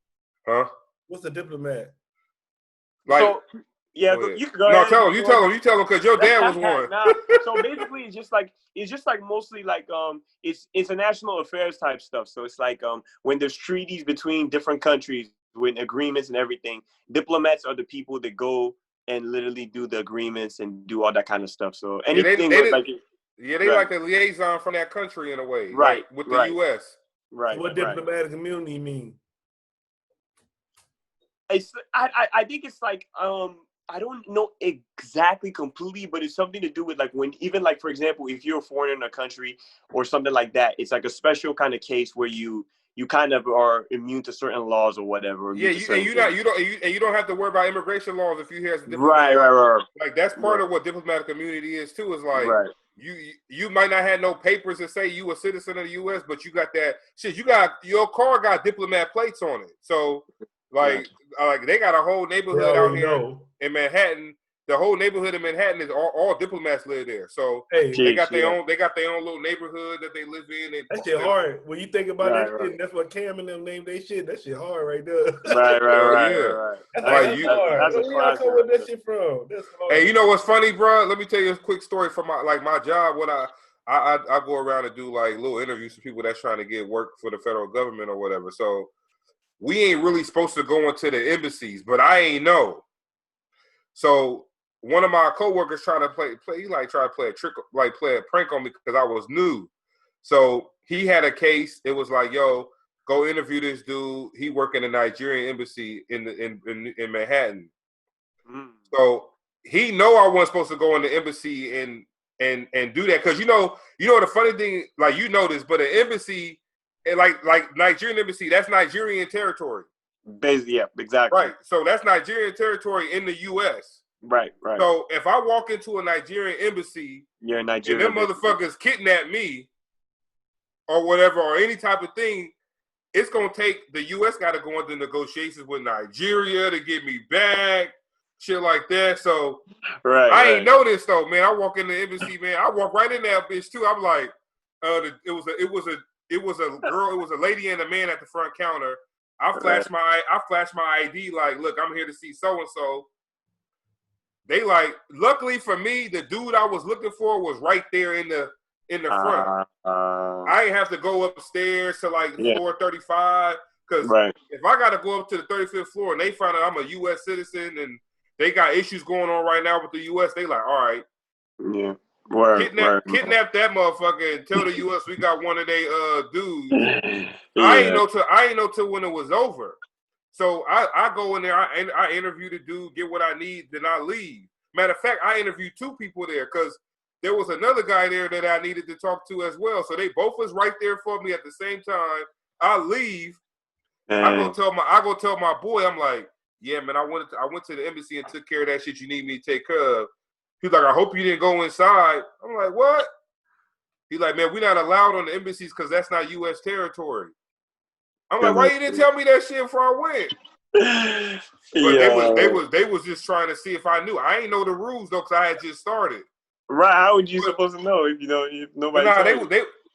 Huh? What's a diplomat? Like. So, yeah, you can go ahead. You tell him, because your dad was one. So basically, it's just like mostly like it's international affairs type stuff. So it's like when there's treaties between different countries, with agreements and everything, diplomats are the people that go and literally do the agreements and do all that kind of stuff. So anything like a liaison from that country in a way, right? Like, with the U.S. Right. So what diplomatic community mean? I think it's like I don't know exactly completely, but it's something to do with like when even like, for example, if you're a foreigner in a country or something like that, it's like a special kind of case where you kind of are immune to certain laws or whatever. Yeah, you don't have to worry about immigration laws if you hear as a diplomat. Right. Like that's part of what diplomatic immunity is too. Is like you might not have no papers to say you a citizen of the U.S., but you got that shit. Your car got diplomat plates on it, so. Like they got a whole neighborhood out here in Manhattan. The whole neighborhood in Manhattan is all diplomats live there. So they got their own little neighborhood that they live in. That shit hard. When you think about that shit, that's what Cam and them named their shit. That shit hard right there. Right. That's hard. Where y'all come with that shit from? That's hard. Hey, you know what's funny, bro? Let me tell you a quick story from my job. When I go around and do like little interviews for people that's trying to get work for the federal government or whatever. So we ain't really supposed to go into the embassies, but I ain't know. So one of my coworkers tried to play a trick, like play a prank on me because I was new. So he had a case. It was like, yo, go interview this dude. He work in the Nigerian embassy in Manhattan. Mm. So he know I wasn't supposed to go in the embassy and do that because you know the funny thing, like you know this, but an embassy, like Nigerian embassy, that's Nigerian territory. Basically, yeah, exactly. Right. So that's Nigerian territory in the U.S. Right, right. So if I walk into a Nigerian embassy, you're Nigerian, and them motherfuckers kidnap me or whatever, or any type of thing, it's gonna take the U.S. got to go into negotiations with Nigeria to get me back, shit like that. So I ain't know this though, man. I walk in the embassy, man. I walk right in that bitch too. I'm like, it was a girl, it was a lady and a man at the front counter. I flashed my ID, like, look, I'm here to see so and so. They like, luckily for me, the dude I was looking for was right there in the front. I ain't have to go upstairs to like floor 35 because if I got to go up to the 35th floor and they find out I'm a U.S. citizen and they got issues going on right now with the U.S., they like, all right, kidnap that motherfucker and tell the U.S. we got one of they dudes. I ain't know till when it was over. So I go in there, I interview the dude, get what I need, then I leave. Matter of fact, I interviewed 2 people there because there was another guy there that I needed to talk to as well. So they both was right there for me at the same time. I leave. I go tell my boy, I'm like, yeah, man, I went to the embassy and took care of that shit you need me to take care of. He's like, I hope you didn't go inside. I'm like, what? He's like, man, we're not allowed on the embassies because that's not U.S. territory. I'm like, why you didn't tell me that shit before I went? But they was just trying to see if I knew. I ain't know the rules though, because I had just started. Right? How would you supposed to know if if nobody?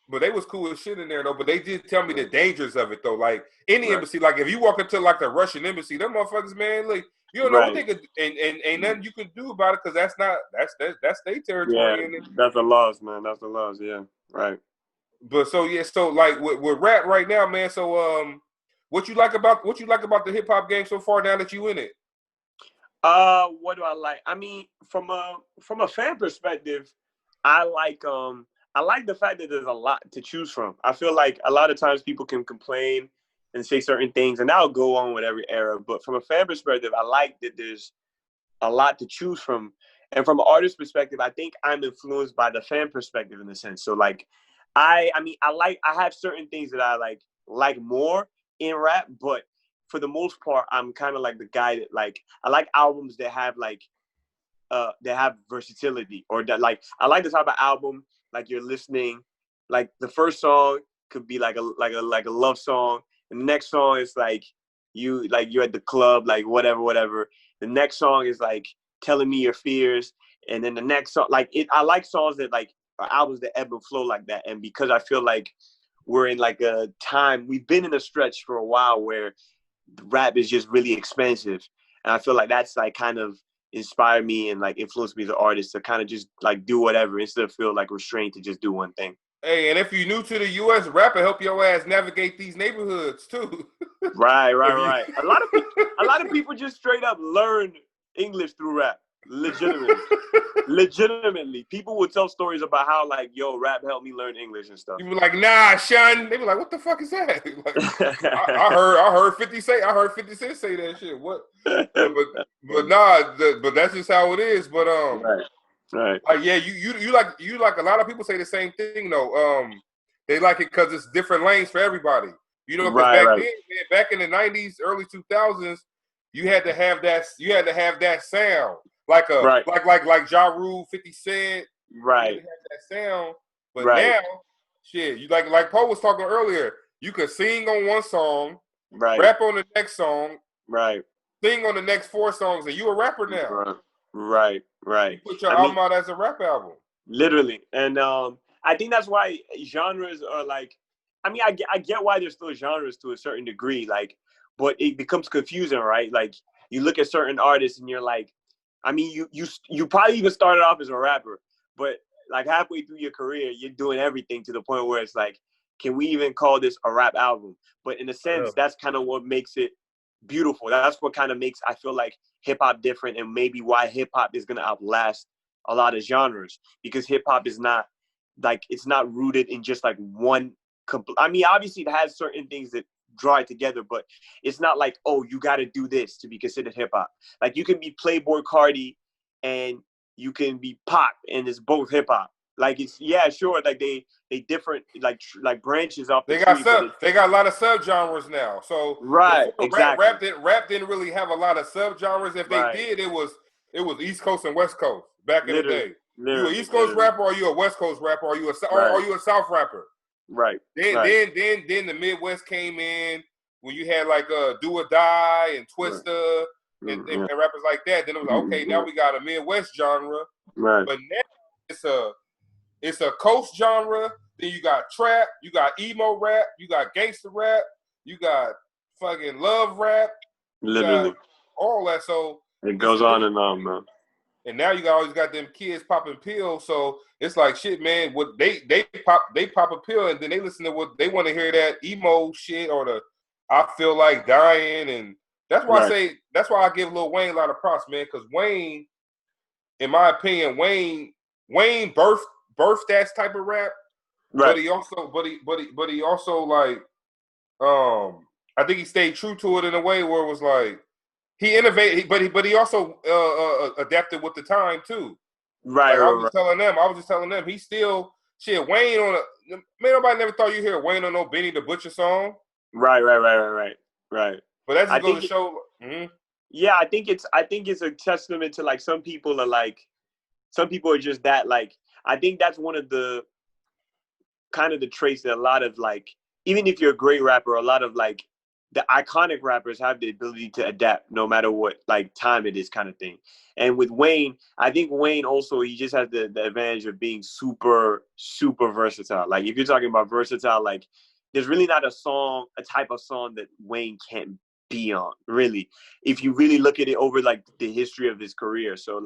But they was cool as shit in there though. But they did tell me the dangers of it though. Like any embassy, like if you walk into like the Russian embassy, them motherfuckers, man, like you don't know what they could, and ain't nothing you can do about it because that's their territory. Yeah, that's the laws, man. That's the laws. Yeah, right. But so like with rap right now, man. So what you like about the hip hop game so far now that you in it? What do I like? I mean, from a fan perspective, I like the fact that there's a lot to choose from. I feel like a lot of times people can complain and say certain things, and that'll go on with every era. But from a fan perspective, I like that there's a lot to choose from. And from an artist perspective, I think I'm influenced by the fan perspective in a sense. So like, I have certain things that I like more in rap, but for the most part, I'm kind of like the guy that like, I like albums that have that have versatility, or that like, I like the type of album like you're listening, like the first song could be like a love song, and the next song is like you're at the club, like whatever. The next song is like telling me your fears, and then the next song, I like songs that like are albums that ebb and flow like that. And because I feel like we're in like a time, we've been in a stretch for a while where rap is just really expensive, and I feel like that's like kind of inspired me and like influenced me as an artist to kind of just like do whatever instead of feel like restrained to just do one thing. Hey, and if you're new to the U.S., rap will help your ass navigate these neighborhoods too. Right. A lot of people just straight up learn English through rap. Legitimately, people would tell stories about how like, yo, rap helped me learn English and stuff. You be like, nah, son. They be like, what the fuck is that? Like, I heard 50 Cent say that shit. What? But that's just how it is. But right. Like, yeah, you like a lot of people say the same thing though. They like it because it's different lanes for everybody. You know, because then, man, back in the 90s, early 2000s, you had to have that sound. Like like Ja Rule, 50 Cent, right? You have that sound, but now, shit, you like Poe was talking earlier. You could sing on one song, rap on the next song, sing on the next 4 songs, and you a rapper now. Right. You put your album out as a rap album, literally, and I think that's why genres are like. I mean, I get why there's still genres to a certain degree, like, but it becomes confusing, right? Like, you look at certain artists and you're like. I mean, you probably even started off as a rapper, but like halfway through your career, you're doing everything to the point where it's like, can we even call this a rap album? But in a sense, that's kind of what makes it beautiful. That's what kind of makes, I feel like, hip hop different, and maybe why hip hop is going to outlast a lot of genres, because hip hop is not like, it's not rooted in just like one. I mean, obviously it has certain things that draw it together, but it's not like, oh, you got to do this to be considered hip hop. Like, you can be Playboy Cardi and you can be pop, and it's both hip hop. Like, it's, yeah, sure, like they different, like branches off the tree. They got a lot of subgenres now. So right, exactly. Rap didn't really have a lot of subgenres. If they did, it was East Coast and West Coast back in the day. You an East Coast rapper, or you a West Coast rapper, or you a South rapper. Right. Then the Midwest came in when you had like Do or Die and Twista and rappers like that. Then it was like, okay, now we got a Midwest genre. Right. But now it's a coast genre. Then you got trap, you got emo rap, you got gangster rap, you got fucking love rap, literally all that. So it goes on and on, man. And now you always got them kids popping pills. So it's like, shit, man. What they pop a pill, and then they listen to what they want to hear, that emo shit or the I feel like dying, and that's why that's why I give Lil Wayne a lot of props, man. Because Wayne, in my opinion, Wayne birthed that type of rap. Right. But he also like I think he stayed true to it in a way where it was like he innovated, but he also adapted with the time too. Right. Like, I was just telling them he still Wayne on man. Nobody never thought you hear Wayne on no Benny the Butcher song. Right. But that just goes to show. Yeah, I think it's a testament to like some people are just that, like, I think that's one of the kind of the traits that a lot of, like, even if you're a great rapper, a lot of like the iconic rappers have the ability to adapt no matter what like time it is, kind of thing. And with Wayne, I think Wayne also, he just has the advantage of being super, super versatile. Like, if you're talking about versatile, like, there's really not a type of song that Wayne can't be on, really, if you really look at it over like the history of his career. So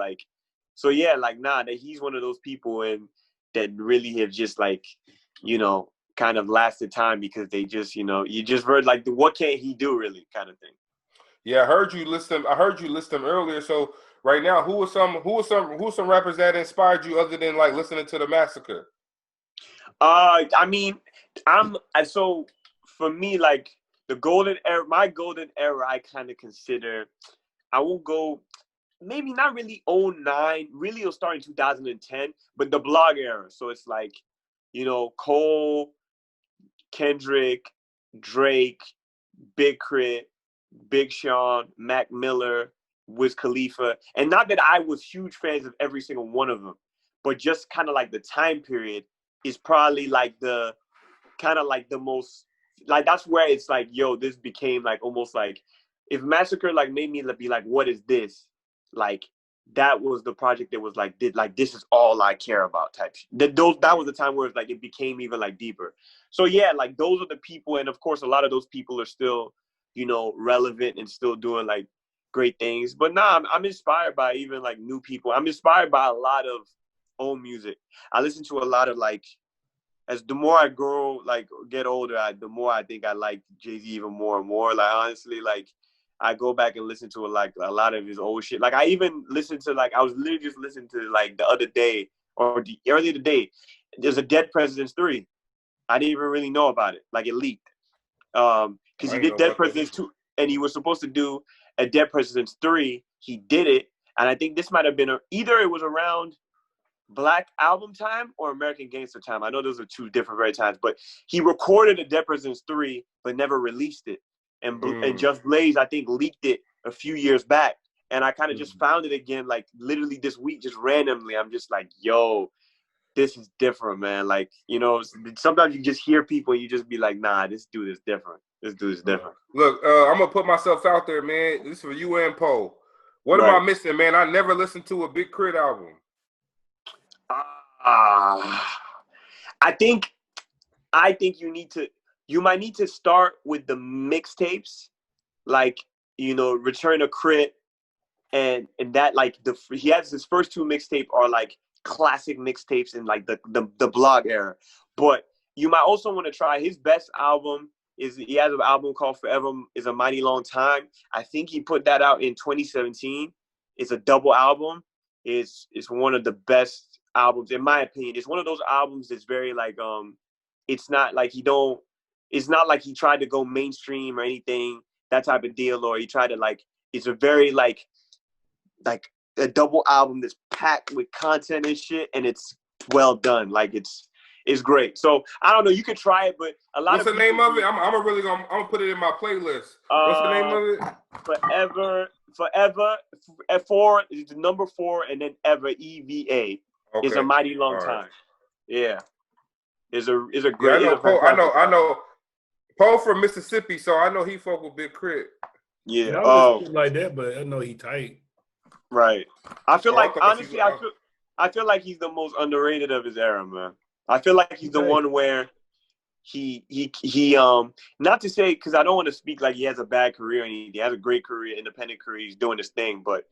yeah, like, that he's one of those people and that really have just like, kind of lasted time because they just, you just heard like what can't he do, really, kind of thing. Yeah, I heard you list them earlier. So right now, who are some rappers that inspired you other than like listening to the Massacre? I mean, so for me, like, my golden era, I kind of consider, I won't go, maybe not really 2009, really it'll start in 2010, but the blog era. So it's like, Cole, Kendrick, Drake, Big Crit, Big Sean, Mac Miller, Wiz Khalifa. And not that I was huge fans of every single one of them, but just kind of like the time period is probably like the kind of like the most, like, that's where it's like, yo, this became like almost like, if Massacre like made me be like, what is this? Like, that was the project that was like, this is all I care about type. That was the time where it's like it became even like deeper. So yeah, like, those are the people, and of course a lot of those people are still, relevant and still doing like great things. But I'm inspired by even like new people. I'm inspired by a lot of old music. I listen to a lot of like, as the more I grow, like get older, the more I think I like Jay-Z even more and more. Like, honestly, like, I go back and listen to like a lot of his old shit. Like, I even listened to, like, I was literally just listening to like the other day or earlier today, there's a Dead Presidents 3. I didn't even really know about it. Like, it leaked. Because he did Dead Presidents 2, and he was supposed to do a Dead Presidents 3. He did it. And I think this might have been either it was around Black Album time or American Gangster time. I know those are two different very times, but he recorded a Dead Presidents 3, but never released it. And Just Blaze, I think, leaked it a few years back. And I kind of just found it again, like, literally this week, just randomly. I'm just like, yo, this is different, man. Like, sometimes you just hear people and you just be like, nah, this dude is different. This dude is different. Look, I'm going to put myself out there, man. This is for you and Poe. What am I missing, man? I never listened to a Big Crit album. I think you might need to start with the mixtapes, like, Return of Crit, and that, like, he has his first two mixtape are like classic mixtapes in like the blog era. But you might also want to try his best album. He has an album called Forever Is a Mighty Long Time. I think he put that out in 2017. It's a double album. It's one of the best albums, in my opinion. It's one of those albums that's very like, it's not like it's not like he tried to go mainstream or anything, that type of deal, or he tried to like, it's a very like a double album that's packed with content and shit, and it's well done. Like it's great. So I don't know, you could try it, but a lot What's of the name of it? I'm gonna put it in my playlist. What's the name of it? Forever, F4 is the number 4, and then ever, EVA. Okay. Is a mighty long All right. time. Yeah. Is a great. Yeah, I know Poe from Mississippi, so I know he fuck with Big Crit. Yeah. I don't like that, but I know he tight. Right. I feel like honestly, I feel like he's the most underrated of his era, man. I feel like he's the one where he not to say, because I don't want to speak like he has a bad career or anything. He has a great career, independent career. He's doing his thing, but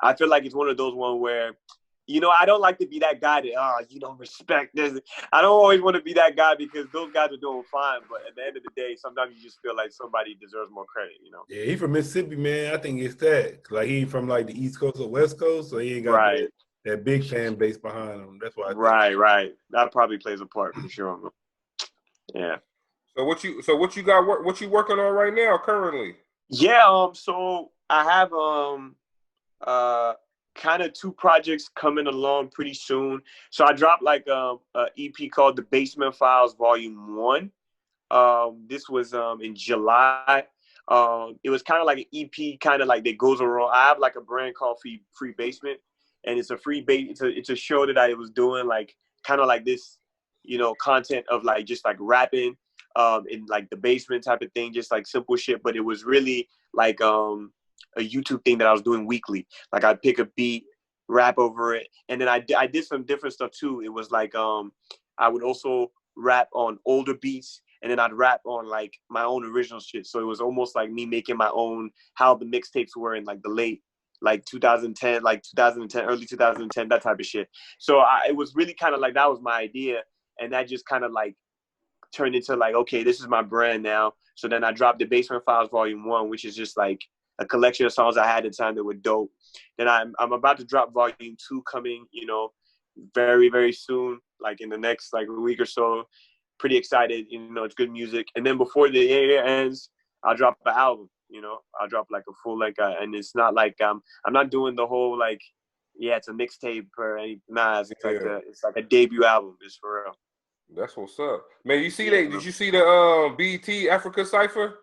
I feel like it's one of those ones where, you know, I don't like to be that guy that, you don't respect this. I don't always want to be that guy because those guys are doing fine. But at the end of the day, sometimes you just feel like somebody deserves more credit, you know? Yeah, he from Mississippi, man. I think it's that. Like, he from, like, the East Coast or West Coast, so he ain't got that big fan base behind him. That's why I think. Right. That probably plays a part for sure. Yeah. So what you got? What you working on right now currently? Yeah. So I have kind of 2 projects coming along pretty soon. So I dropped like a EP called The Basement Files Volume 1. This was in July. It was kind of like an EP, kind of like that goes around. I have like a brand called Free Basement, and it's a it's a show that I was doing, like kind of like this, you know, content of like just like rapping in like the basement type of thing, just like simple shit. But it was really like a YouTube thing that I was doing weekly. Like I'd pick a beat, rap over it, and then I did some different stuff too. It was like I would also rap on older beats, and then I'd rap on like my own original shit. So it was almost like me making my own, how the mixtapes were in like the late like 2010, early 2010, that type of shit. So it was really kind of like, that was my idea, and that just kind of like turned into like, okay, this is my brand now. So then I dropped The Basement Files Volume 1, which is just like a collection of songs I had at the time that were dope. Then I'm about to drop Volume 2 coming, you know, very, very soon, like in the next like week or so. Pretty excited, you know, it's good music. And then before the year ends, I'll drop an album, you know. I'll drop like a full, like, and it's not like, I'm not doing the whole like, yeah, it's a mixtape or anything. Nah, it's like a debut album, it's for real. That's what's up, man. You see that? Did you see the BET Africa Cipher?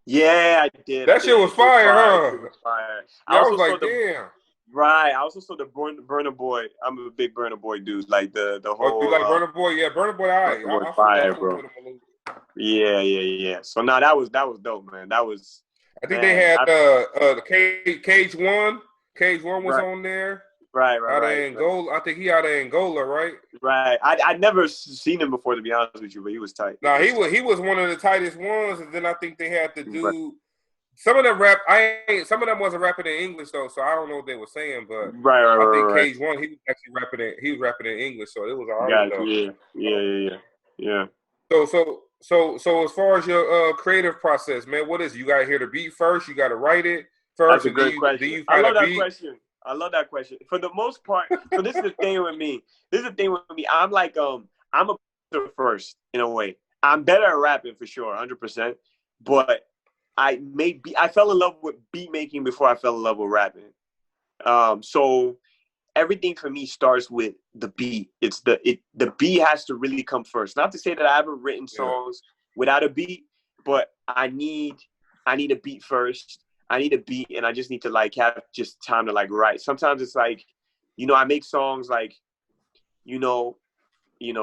Yeah, I did. That shit was fire, huh? It was fire. Yeah, I was like, damn. Right. I also saw the Burna Boy. I'm a big Burna Boy dude. Like the whole. Oh, you like Burna Boy? Yeah, Burna Boy. I fire, bro. Yeah. So no, that was dope, man. That was. I think they had the Cage One. Cage One was on there. Right. Out of Angola. I think he out of Angola, right? Right. I'd never seen him before, to be honest with you, but he was tight. No, he was one of the tightest ones, and then I think they had to do some of them rap. Some of them wasn't rapping in English though, so I don't know what they were saying. But I think Cage One, he was actually rapping. He was rapping in English, so it was alright. Yeah. So as far as your creative process, man, what is it? You got to hear the beat first. You got to write it first. That's a great question. I love that question. I love that question. For the most part, so this is the thing with me. I'm like, I'm a first in a way. I'm better at rapping for sure, 100%. But I fell in love with beat making before I fell in love with rapping. So everything for me starts with the beat. The beat has to really come first. Not to say that I haven't written songs without a beat, but I need a beat first. I need a beat, and I just need to like have just time to like write. Sometimes it's like, you know, I make songs like, you know,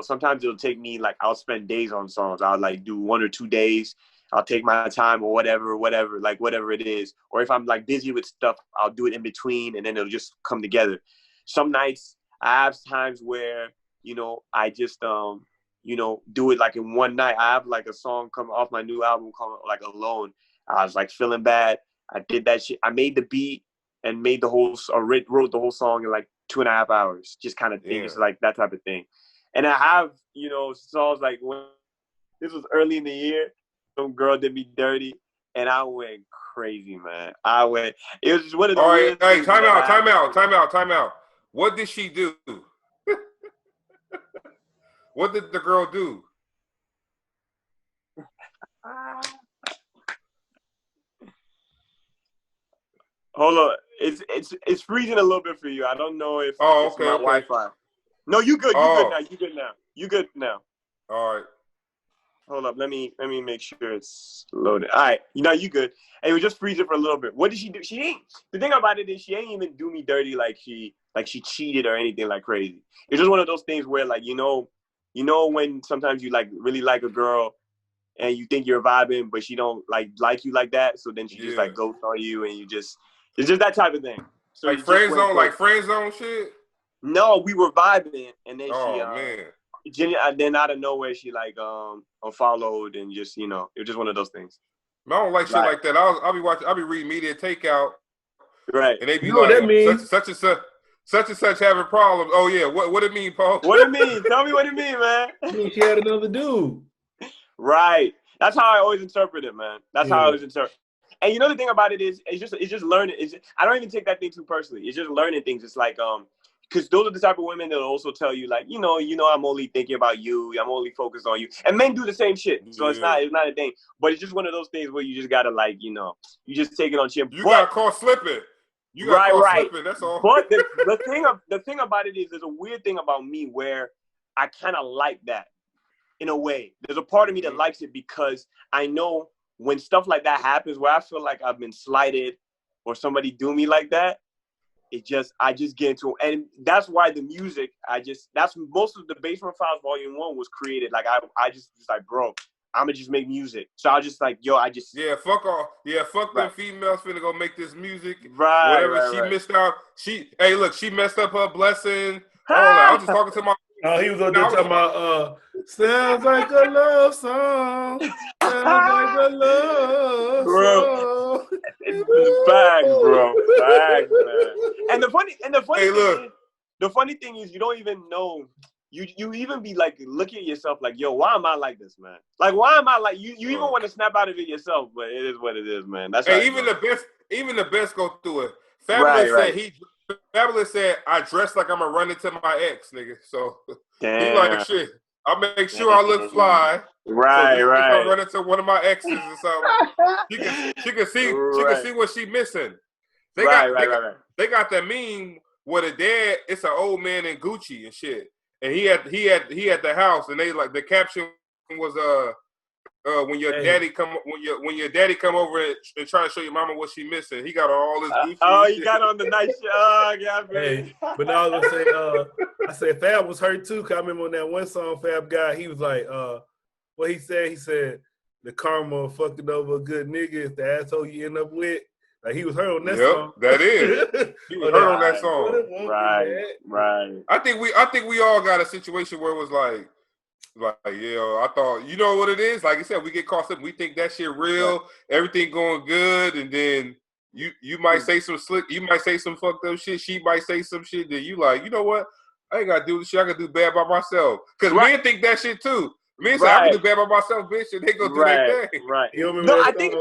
sometimes it'll take me like, I'll spend days on songs. I'll like do 1 or 2 days. I'll take my time or whatever, like whatever it is. Or if I'm like busy with stuff, I'll do it in between, and then it'll just come together. Some nights I have times where, you know, I just, you know, do it like in one night. I have like a song coming off my new album called like Alone. I was like feeling bad. I did that shit. I made the beat and wrote the whole song in like 2.5 hours. Just kind of thing. It's like that type of thing. And I have, you know, songs like when this was early in the year, some girl did me dirty, and I went crazy, man. It was just one of the All right, weirdest hey, things time that ever happened. time out. What did she do? What did the girl do? Hold on, it's freezing a little bit for you. I don't know if it's my Wi-Fi. No, you good. You good now. You good now. You good now. All right. Hold up. Let me make sure it's loaded. All right. You know, you good. Hey, it was just freezing for a little bit. What did she do? She ain't. The thing about it is she ain't even do me dirty like she cheated or anything like crazy. It's just one of those things where like you know when sometimes you like really like a girl and you think you're vibing, but she don't like you like that. So then she just like ghosts on you, and it's just that type of thing. So like friend zone shit. No, we were vibing, and then man. Then out of nowhere she like unfollowed, and just it was just one of those things. I don't like shit like that. I'll be reading Media Takeout, right? And they be like, that means? such and such having problems. Oh yeah, what it mean, Paul? What it mean? Tell me what it mean, man. I mean, she had another dude. Right. That's how I always interpret it, man. That's how I always interpret. And you know the thing about it is, it's just learning. I don't even take that thing too personally. It's just learning things. It's like because those are the type of women that will also tell you like, you know, I'm only thinking about you. I'm only focused on you. And men do the same shit. So it's not a thing. But it's just one of those things where you just gotta like, you just take it on chin. You got caught slipping. You got caught slipping. That's all. But the thing about it is, there's a weird thing about me where I kind of like that in a way. There's a part of me that likes it because I know when stuff like that happens, where I feel like I've been slighted or somebody do me like that, I just get into it. And that's why the music, that's most of the Basement Files Volume 1 was created. Like, I just like, bro, I'm going to just make music. So I was just like, yo, fuck all. Yeah, fuck them females finna go make this music. Right. Whatever she missed out. She messed up her blessing. All that. I was just talking to my. Oh, he was on there talking about, sounds like a love song. Sounds like a love song. Facts, bro. Facts, man. And the funny thing is, you don't even know. You even be like looking at yourself like, yo, why am I like this, man? Like, why am I like you? You even want to snap out of it yourself, but it is what it is, man. That's even the best go through it. Fabulous said, I dress like I'm gonna run into my ex, nigga. So he like shit. I make sure I look fly. Right. If I run into one of my exes or something, she can see what she missing. They got that meme where the dad, it's an old man in Gucci and shit. And he at the house, and they like the caption was when your daddy come over and try to show your mama what she missing. He got all this Gucci. He got on the nice shit. Oh, yeah. Hey, but now I was gonna say, I said Fab was hurt too. Cause I remember on that one song Fab got, he was like, what he said? He said the karma fucking over a good nigga is the asshole you end up with. Like he was hurt on that song. That is. He was hurt on that song. Right. I think we all got a situation where it was like, I thought, you know what it is? Like you said, we get caught up. We think that shit real, everything going good, and then you might say some slick, you might say some fucked up shit. She might say some shit that you like, you know what? I ain't gotta do this shit. I gotta do bad by myself. Because men think that shit too. Men say I can do bad by myself, bitch, and they go do their thing. Right. You remember I song, think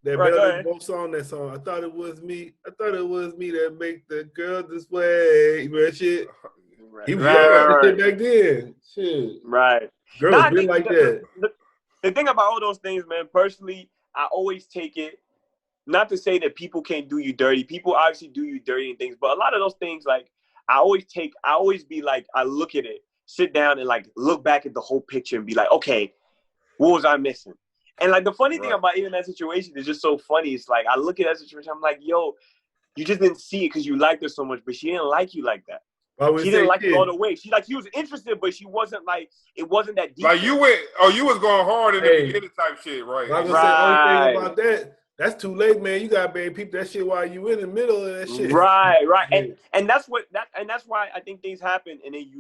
that Bell both song that song. I thought it was me that make the girl this way. You remember that shit? He was shit back then. Shit. Right. Girls been like that. The thing about all those things, man, personally, I always take it, not to say that people can't do you dirty. People obviously do you dirty and things, but a lot of those things, like, I always be like, I look at it, sit down and like look back at the whole picture and be like, okay, what was I missing? And like the funny thing about even that situation is just so funny. It's like, I look at that situation, I'm like, yo, you just didn't see it because you liked her so much, but she didn't like you like that. She didn't like you all the way. She was interested, but she wasn't like, it wasn't that deep. Like you was going hard in the beginning type shit, right? I was gonna say, only thing about that, that's too late, man. You gotta be peep that shit while you in the middle of that shit. Right. And that's why I think things happen, and then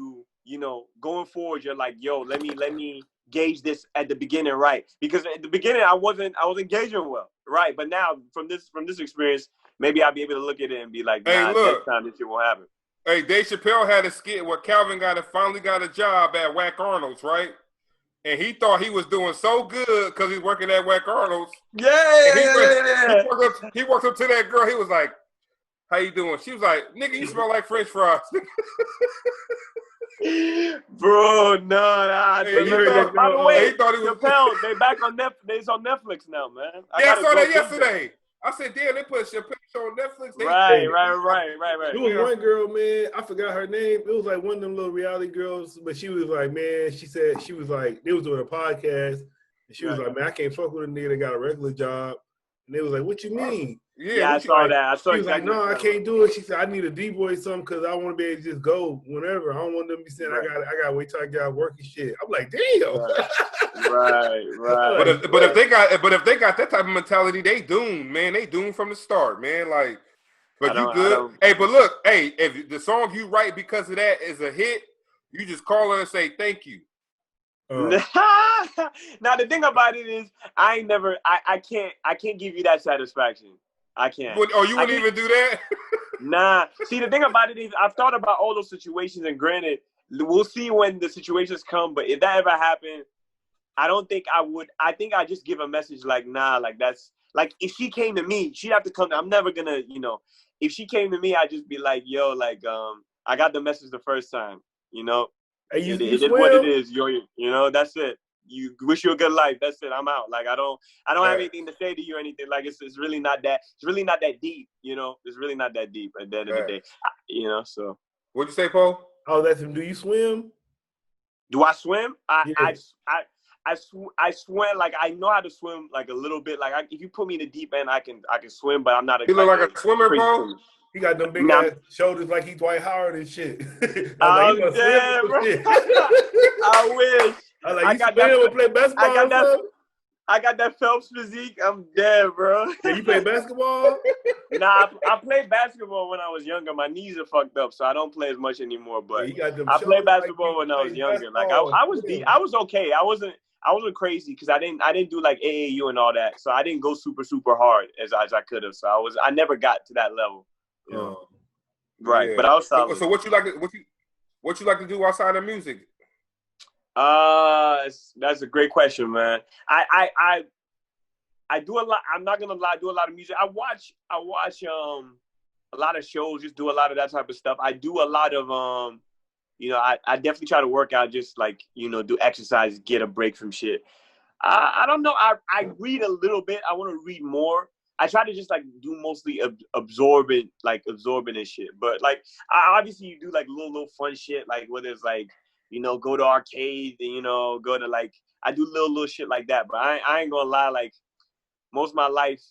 you know, going forward, you're like, yo, let me gauge this at the beginning, right? Because at the beginning I wasn't gauging well, right? But now from this experience, maybe I'll be able to look at it and be like, next time this shit won't happen. Hey, Dave Chappelle had a skit where Calvin finally got a job at Whack Arnold's, right? And he thought he was doing so good because he's working at Whack Arnold's. Yeah. He walked up to that girl. He was like, "How you doing?" She was like, "Nigga, you smell like French fries." Bro, no. Hey, By the way, he thought he was Chappelle, they back on Netflix. It's on Netflix now, man. I saw that yesterday. I said, damn, they put Chappelle on Netflix. Right. It was one girl, man. I forgot her name. It was like one of them little reality girls, but she was like, man, she said she was like, they was doing a podcast, and she was like, man, I can't fuck with a nigga that got a regular job. And they was like, what you mean? Yeah, I saw that. She was like, no, I can't do it. She said, I need a D-boy or something because I want to be able to just go whenever. I don't want them to be saying I gotta wait till I get out work and shit. I'm like, damn. Right. But if they got that type of mentality, they doomed, man. They doomed from the start, man. Like, but you good. Hey, but look, hey, if the song you write because of that is a hit, you just call her and say thank you. Now the thing about it is, I can't give you that satisfaction. I can't. You wouldn't even do that? Nah. See, the thing about it is, I've thought about all those situations, and granted, we'll see when the situations come. But if that ever happened, I don't think I would. I think I just give a message like, nah, like that's like if she came to me, she'd have to come. I'm never gonna, if she came to me, I'd just be like, yo, like, I got the message the first time, Hey, it is what it is. That's it. You wish you a good life. That's it. I'm out. Like I don't have anything to say to you or anything. Like it's really not that. It's really not that deep. It's really not that deep at the end of the day. So. What'd you say, Paul? Oh, that's him. Do you swim? Do I swim? Yes. I swim. Like I know how to swim like a little bit. Like if you put me in the deep end, I can swim. But I'm not. You look like a swimmer, bro. He got them big ass shoulders like he's Dwight Howard and shit. I'm dead, bro. I wish. I got that. Play basketball. I got that Phelps physique. I'm dead, bro. Yeah, you play basketball? Nah, I played baskasball when I was younger. My knees are fucked up, so I don't play as much anymore. But I played basketball when I was younger. Like I was okay. I wasn't crazy because I didn't do like AAU and all that. So I didn't go super hard as I could have. So I never got to that level. Right, yeah. But I was solid. So what you like to do outside of music? That's a great question, man. I do a lot. I'm not gonna lie. I do a lot of music. I watch a lot of shows. Just do a lot of that type of stuff. I do a lot of I definitely try to work out. Just like do exercise, get a break from shit. I don't know. I read a little bit. I want to read more. I try to just like do mostly absorbent and shit. But like, obviously you do like little fun shit. Like whether it's like, go to arcades and, go to like, I do little shit like that. But I ain't gonna lie, like most of my life,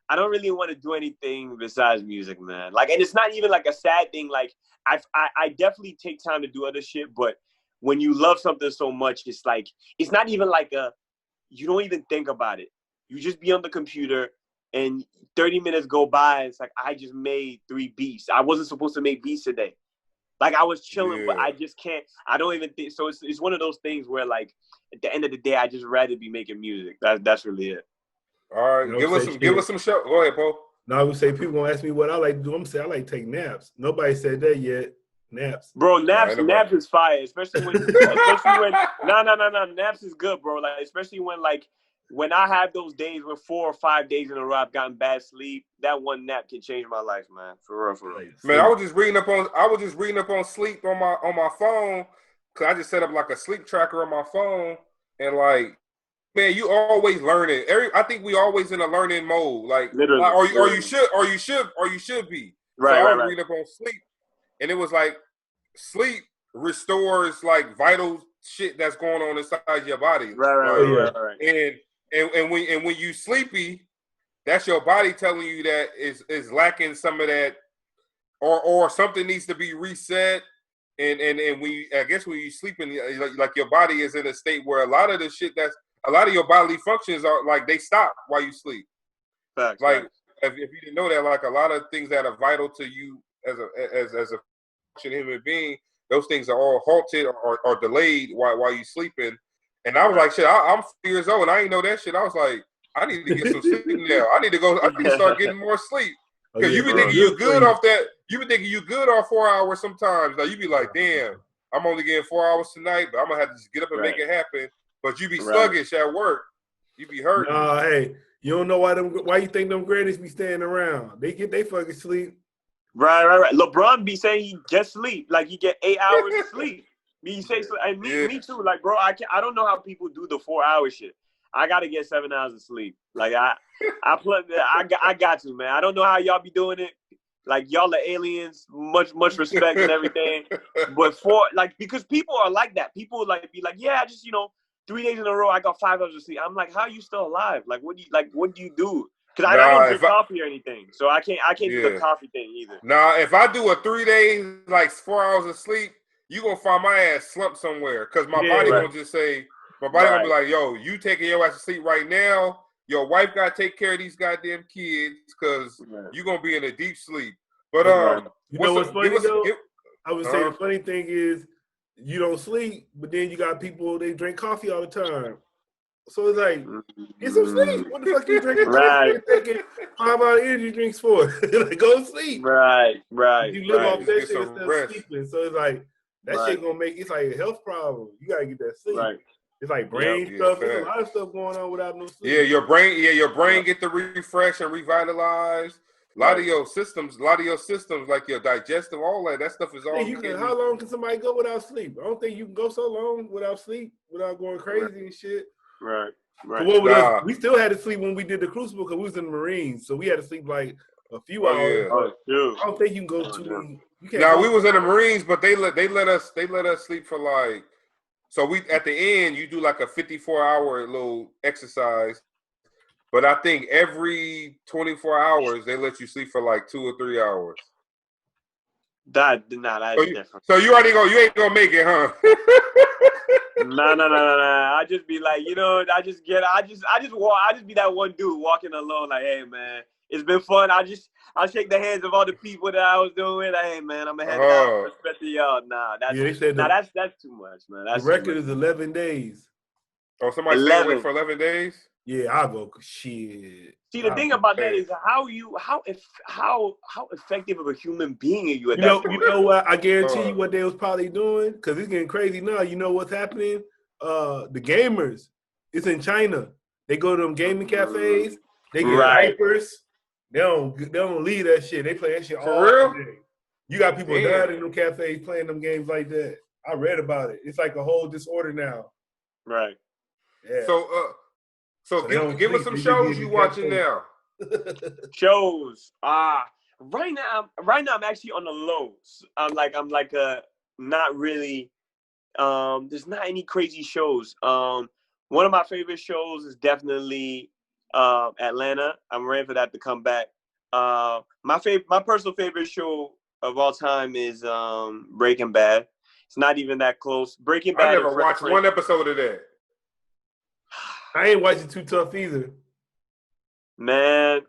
I don't really want to do anything besides music, man. Like, and it's not even like a sad thing. Like I definitely take time to do other shit. But when you love something so much, it's like, it's not even like you don't even think about it. You just be on the computer and 30 minutes go by. It's like, I just made 3 beats. I wasn't supposed to make beats today. Like I was chilling, but I just can't. I don't even think so. It's one of those things where like at the end of the day, I just rather be making music. That's really it. All right, give us some show. Go ahead, Paul. No, I would say people gonna ask me what I like to do. I'm gonna say I like to take naps. Nobody said that yet. Naps, bro. Naps is fire, especially when naps is good, bro. Like especially when I have those days where 4 or 5 days in a row I've gotten bad sleep, that one nap can change my life, man. For real. Man, I was just reading up on sleep on my phone because I just set up like a sleep tracker on my phone, and like, man, you always learning. I think we always in a learning mode, like, literally, or you should be. Right, so I was reading up on sleep, and it was like sleep restores like vital shit that's going on inside your body. Right. And when you sleepy, that's your body telling you that is lacking some of that, or something needs to be reset. And I guess when you sleeping, like your body is in a state where a lot of your bodily functions are like they stop while you sleep. Facts, like if you didn't know that, like a lot of things that are vital to you as a functioning human being, those things are all halted or delayed while you sleeping. And I was like, shit, I'm 4 years old and I didn't know that shit. I was like, I need to get some sleep now. I need to start getting more sleep. Because you be thinking you're good off that. you be thinking you good on 4 hours sometimes. Like you be like, damn, I'm only getting 4 hours tonight, but I'm gonna have to just get up and make it happen. But you be sluggish at work. You be hurting. Nah, hey, you don't know why you think them grannies be staying around. They get they fucking sleep. Right. LeBron be saying he just sleep. Like he get 8 hours of sleep. Me say so, and me too. Like, bro, I don't know how people do the 4 hour shit. I gotta get 7 hours of sleep. Like I got to, man. I don't know how y'all be doing it. Like y'all are aliens, much respect and everything. But because people are like that. People like be like, yeah, I just 3 days in a row I got 5 hours of sleep. I'm like, how are you still alive? Like what do you do? Because I don't drink coffee or anything, so I can't do the coffee thing either. Nah, if I do a 3 days like 4 hours of sleep, you gonna find my ass slumped somewhere. Cause my body gonna just say, my body gonna be like, yo, you taking your ass to sleep right now. Your wife gotta take care of these goddamn kids, cause you gonna be in a deep sleep. But you know what's funny though? I would say the funny thing is you don't sleep, but then you got people they drink coffee all the time. So it's like, get some sleep. What the fuck you drinking? Right. Taking 5 hour energy drinks for? Like, go sleep. Right. You live off that shit instead of sleeping. So it's like, that shit gonna make, it's like a health problem. You gotta get that sleep. Right. It's like brain stuff. There's a lot of stuff going on without no sleep. Yeah, your brain get to refresh and revitalize. A lot of your systems, like your digestive, all that stuff is all. How long can somebody go without sleep? I don't think you can go so long without sleep, without going crazy and shit. Right. We still had to sleep when we did the Crucible because we was in the Marines, so we had to sleep like a few hours. Yeah. I don't think you can go too long. We was in the Marines, but they let us sleep for like. So we at the end you do like a 54-hour little exercise, but I think every 24 hours they let you sleep for like 2 or 3 hours. That's different. So you ain't gonna make it, huh? No. I just be like, I just be that one dude walking alone, like, hey man, it's been fun. I'll shake the hands of all the people that I was doing. Like, hey man, I'm gonna head out. Respect to y'all. That's too much, man. The record is 11 days. Oh, somebody stay away for 11 days? Yeah, I'll go. Shit. See, the thing about that is how effective of a human being are you at that point? You know what? I guarantee you what they was probably doing, because it's getting crazy now. You know what's happening? The gamers, it's in China. They go to them gaming cafes. They get diapers. They don't leave that shit. They play that shit all day. You got people dying in them cafes playing them games like that. I read about it. It's like a whole disorder now. Right. Yeah. So give us some shows you watching now. Shows. Right now I'm actually on the lows. I'm like not really. There's not any crazy shows. One of my favorite shows is definitely Atlanta. I'm ready for that to come back. My personal favorite show of all time is Breaking Bad. It's not even that close. Breaking Bad. I never watched one episode of that. I ain't watching Too Tough either. Man,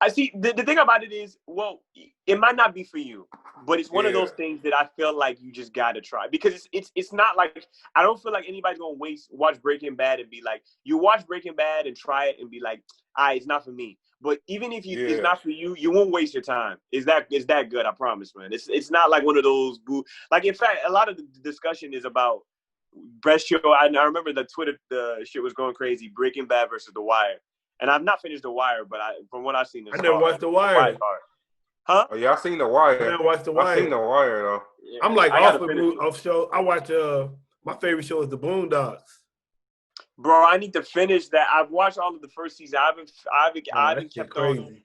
I see. The thing about it is, well, it might not be for you, but it's one of those things that I feel like you just gotta try, because it's not like, I don't feel like anybody's gonna watch Breaking Bad and be like, you watch Breaking Bad and try it and be like, it's not for me. But even if it's not for you, you won't waste your time. It's that good, I promise, man. It's not like one of those like, in fact, a lot of the discussion is about best show. I remember the shit was going crazy. Breaking Bad versus The Wire, and I've not finished The Wire, but from what I've seen, I never watched The Wire. Huh? Oh yeah, I seen The Wire. I never watched The Wire. I seen The Wire though. Yeah, I'm like off show. I watch. My favorite show is The Boondocks. Bro, I need to finish that. I've watched all of the first season. I haven't kept on.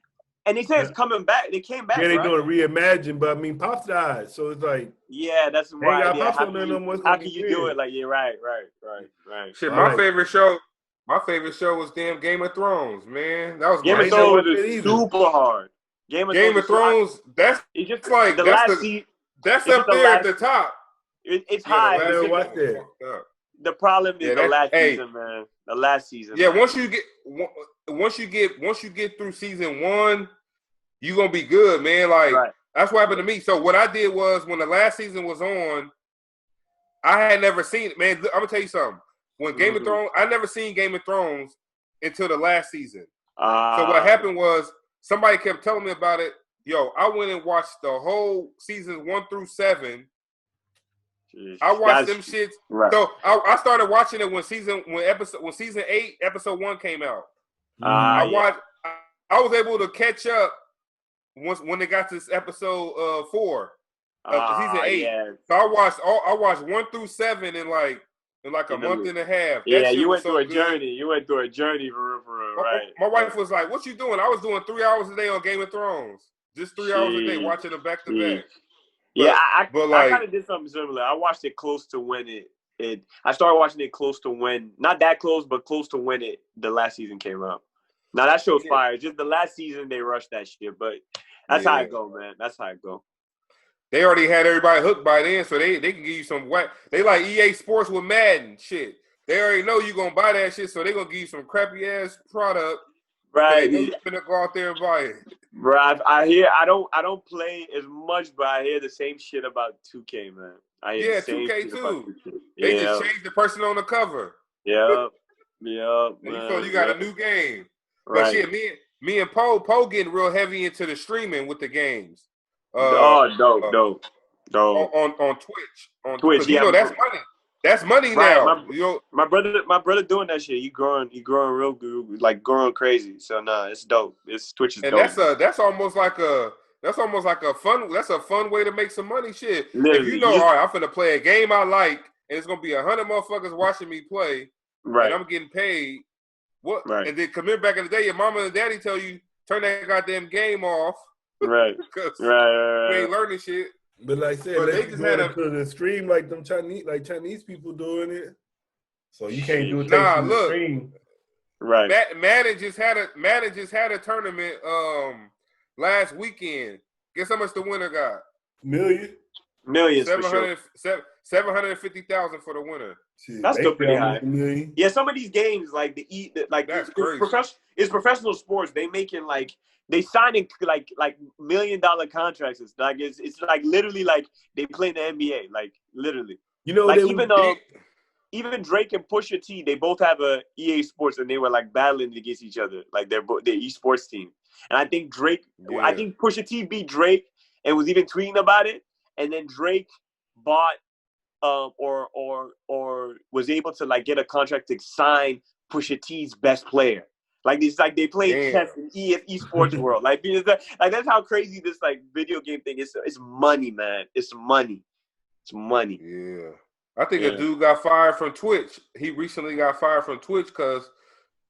And they said it's coming back. They came back. Yeah, they're doing Reimagine, but I mean, Pops died, so it's like. Yeah, that's right. How can you do it? Like, right. Shit, my favorite show was damn Game of Thrones, man. That was Game of Thrones is super hard. Game of Thrones. That's like the last season. That's up there at the top. It's high. The problem is the last season, man. The last season. Yeah, man. once you get through season 1, you gonna be good, man. Like that's what happened to me. So what I did was, when the last season was on, I had never seen it, man. I'm gonna tell you something. When Game of Thrones, I never seen Game of Thrones until the last season. So what happened was, somebody kept telling me about it Yo, I went and watched the whole seasons 1 through 7. Jeez. I watched them shits. Right. So I started watching it when season 8, episode 1 came out. I watched. I was able to catch up when they got to this episode 4 of season 8. Yeah. So I watched 1 through 7 in like a month and a half. Yeah, that shit you was went through so a good. journey. You went through a journey for real, right? My wife was like, "What you doing?" I was doing 3 hours a day on Game of Thrones, just 3 hours a day watching them back to back. Yeah, I like, kind of did something similar. I watched it close to when it. I started watching it close to when, not that close, but close to when the last season came out. Now that show's fire. Just the last season they rushed that shit, but that's how it go, man. That's how it go. They already had everybody hooked by then, so they can give you some whack. They like EA Sports with Madden shit. They already know you gonna buy that shit, so they gonna give you some crappy ass product. Right. They know you finna go out there and buy it. Bro, I hear I don't play as much, but I hear the same shit about 2K, man. I hear the same 2K shit too. about 2K. They just changed the person on the cover. Yeah. You feel you got a new game. Right. But shit, me and Poe getting real heavy into the streaming with the games. Dope. On Twitch. Twitch, you know that's money. That's money now. My brother doing that shit. He growing real good, like growing crazy. So it's dope. Twitch is dope. And that's almost like a fun way to make some money. Shit. Literally, if you know, all right, I'm finna play a game I like, and it's gonna be 100 motherfuckers watching me play, right? And I'm getting paid. What? Right. And then come here back in the day, your mama and daddy tell you turn that goddamn game off. Right. You ain't learning shit. But like I said, they just had to stream like them Chinese people doing it. So you can't do it. Look, stream. Right. Madden just had a tournament last weekend. Guess how much the winner got? Millions. 750,000 for the winner. Shit, that's still pretty high. Yeah, some of these games like that's crazy. It's professional sports. They making they signing like $1 million contracts. It's like literally like they play in the NBA. Like literally. You know, like even Drake and Pusha T, they both have a EA Sports, and they were like battling against each other, like their esports team. And I think I think Pusha T beat Drake and was even tweeting about it. And then Drake bought or was able to like get a contract to sign Pusha T's best player. Like it's like they play chess in esports world. Like that's how crazy this like video game thing is. It's money, man. It's money. It's money. Yeah. I think a dude got fired from Twitch. He recently got fired from Twitch because,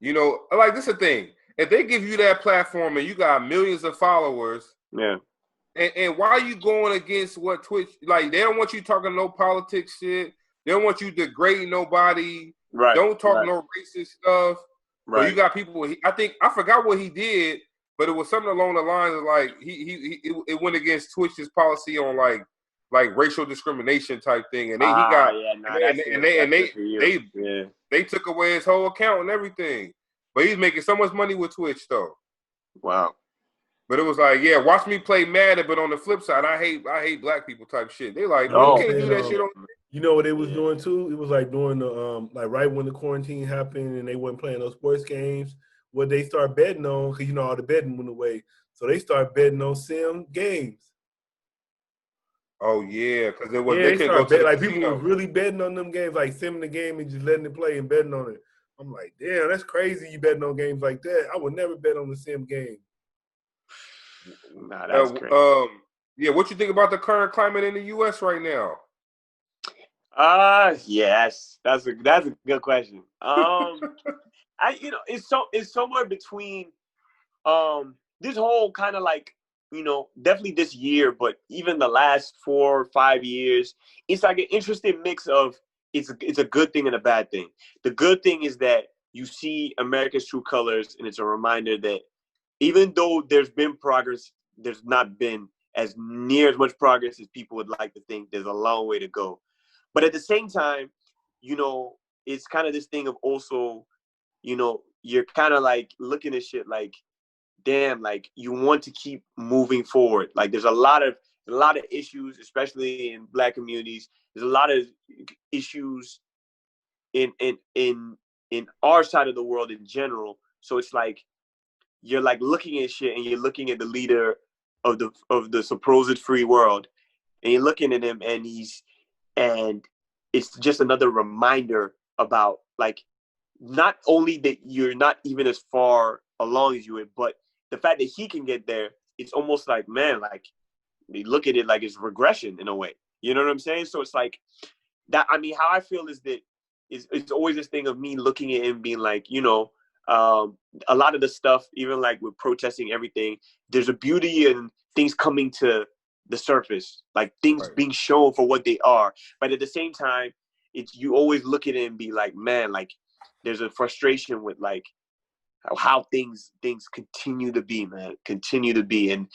like this is the thing. If they give you that platform and you got millions of followers, and why are you going against what Twitch, like they don't want you talking no politics shit. They don't want you degrading nobody. Right. Don't talk no racist stuff. Right. But you got people. I forgot what he did, but it was something along the lines of like it went against Twitch's policy on like racial discrimination type thing, and they took away his whole account and everything. But he's making so much money with Twitch though. Wow. But it was like, watch me play Madden, but on the flip side, I hate black people type shit. They like, you can't do that shit on. You know what they was doing too? It was like during the like right when the quarantine happened and they weren't playing those sports games. What they start betting on, because all the betting went away, so they start betting on sim games. Oh yeah, because they couldn't go to like people were really betting on them games, like simming the game and just letting it play and betting on it. I'm like, damn, that's crazy. You betting on games like that? I would never bet on the sim game. Nah, that's crazy. What you think about the current climate in the U.S. right now? Yes, that's a good question. It's somewhere between this whole kind of like. Definitely this year, but even the last 4 or 5 years, it's like an interesting mix of it's a good thing and a bad thing. The good thing is that you see America's true colors, and it's a reminder that even though there's been progress, there's not been as near as much progress as people would like to think. There's a long way to go. But at the same time, it's kind of this thing of also, you're kind of like looking at shit like, damn, like you want to keep moving forward. Like there's a lot of issues, especially in Black communities. There's a lot of issues in our side of the world in general. So it's like you're like looking at shit and you're looking at the leader of the supposed free world, and you're looking at him, and it's just another reminder about like not only that you're not even as far along as you would, but the fact that he can get there. It's almost like, man, like they look at it like it's regression in a way. You know what I'm saying? So it's like that. I mean, how I feel is that it's always this thing of me looking at him being like, you know, a lot of the stuff, even like with protesting everything, there's a beauty in things coming to the surface, like things being shown for what they are. But at the same time, it's you always look at it and be like, man, like there's a frustration with like how things continue to be, man, continue to be, and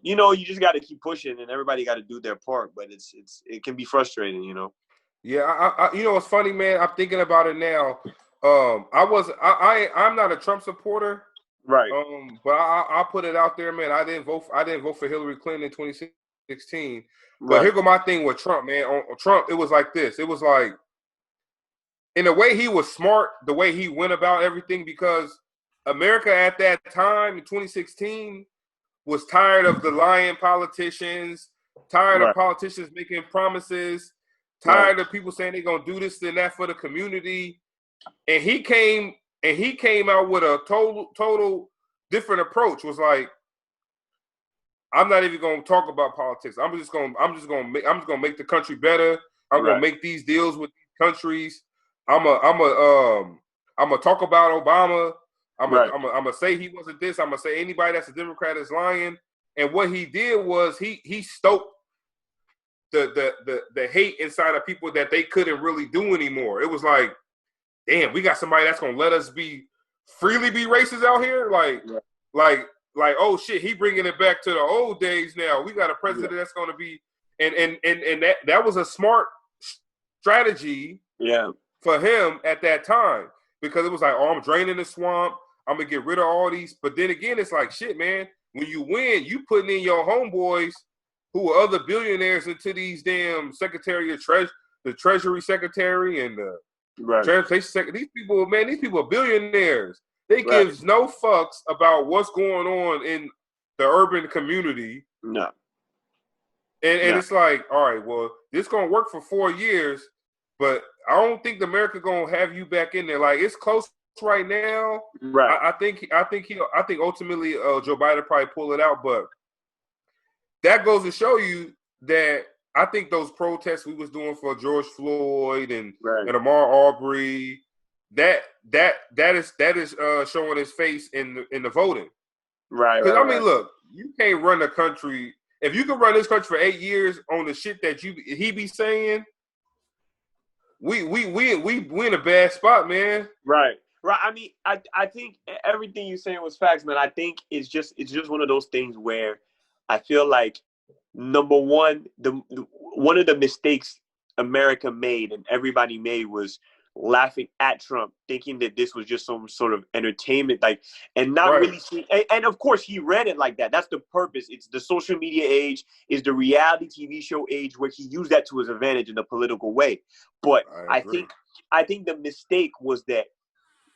you know, you just got to keep pushing, and everybody got to do their part. But it can be frustrating, you know. Yeah, I you know, it's funny, man. I'm thinking about it now. I'm not a Trump supporter, right? But I put it out there, man. I didn't vote for Hillary Clinton in 2016. But Right. here go my thing with Trump, man. On Trump, it was like this. It was like, in a way, he was smart the way he went about everything, because America at that time in 2016 was tired of the lying politicians, tired of politicians making promises, tired of people saying they're gonna do this and that for the community. And he came out with a total different approach. Was like, I'm not even gonna talk about politics. I'm just gonna make the country better. I'm gonna make these deals with these countries. I'm gonna talk about Obama. I'm gonna say he wasn't this. I'm gonna say anybody that's a Democrat is lying. And what he did was he stoked the hate inside of people that they couldn't really do anymore. It was like, damn, we got somebody that's gonna let us freely be racist out here. Like, oh shit, he bringing it back to the old days now. We got a president that's gonna be, and that was a smart strategy. Yeah. For him at that time, because it was like, oh, I'm draining the swamp. I'm gonna get rid of all these. But then again, it's like, shit, man. When you win, you putting in your homeboys who are other billionaires into these damn Secretary of the Treasury Secretary and the Transportation Secretary. These people are billionaires. They gives no fucks about what's going on in the urban community. No. And it's like, all right, well, this gonna work for 4 years. But I don't think America gonna have you back in there. Like, it's close right now. Right. I think ultimately Joe Biden probably pull it out. But that goes to show you that I think those protests we was doing for George Floyd and Ahmaud Arbery, that is showing his face in the voting. Right. Because I mean, look, you can't run the country. If you can run this country for 8 years on the shit that he be saying. We in a bad spot, man. Right. I mean, I think everything you're saying was facts, man. I think it's just one of those things where I feel like, number one, one of the mistakes America made and everybody made was laughing at Trump, thinking that this was just some sort of entertainment, like, and not really seeing. And of course, he ran it like that. That's the purpose. It's the social media age, is the reality TV show age, where he used that to his advantage in a political way. But I think the mistake was that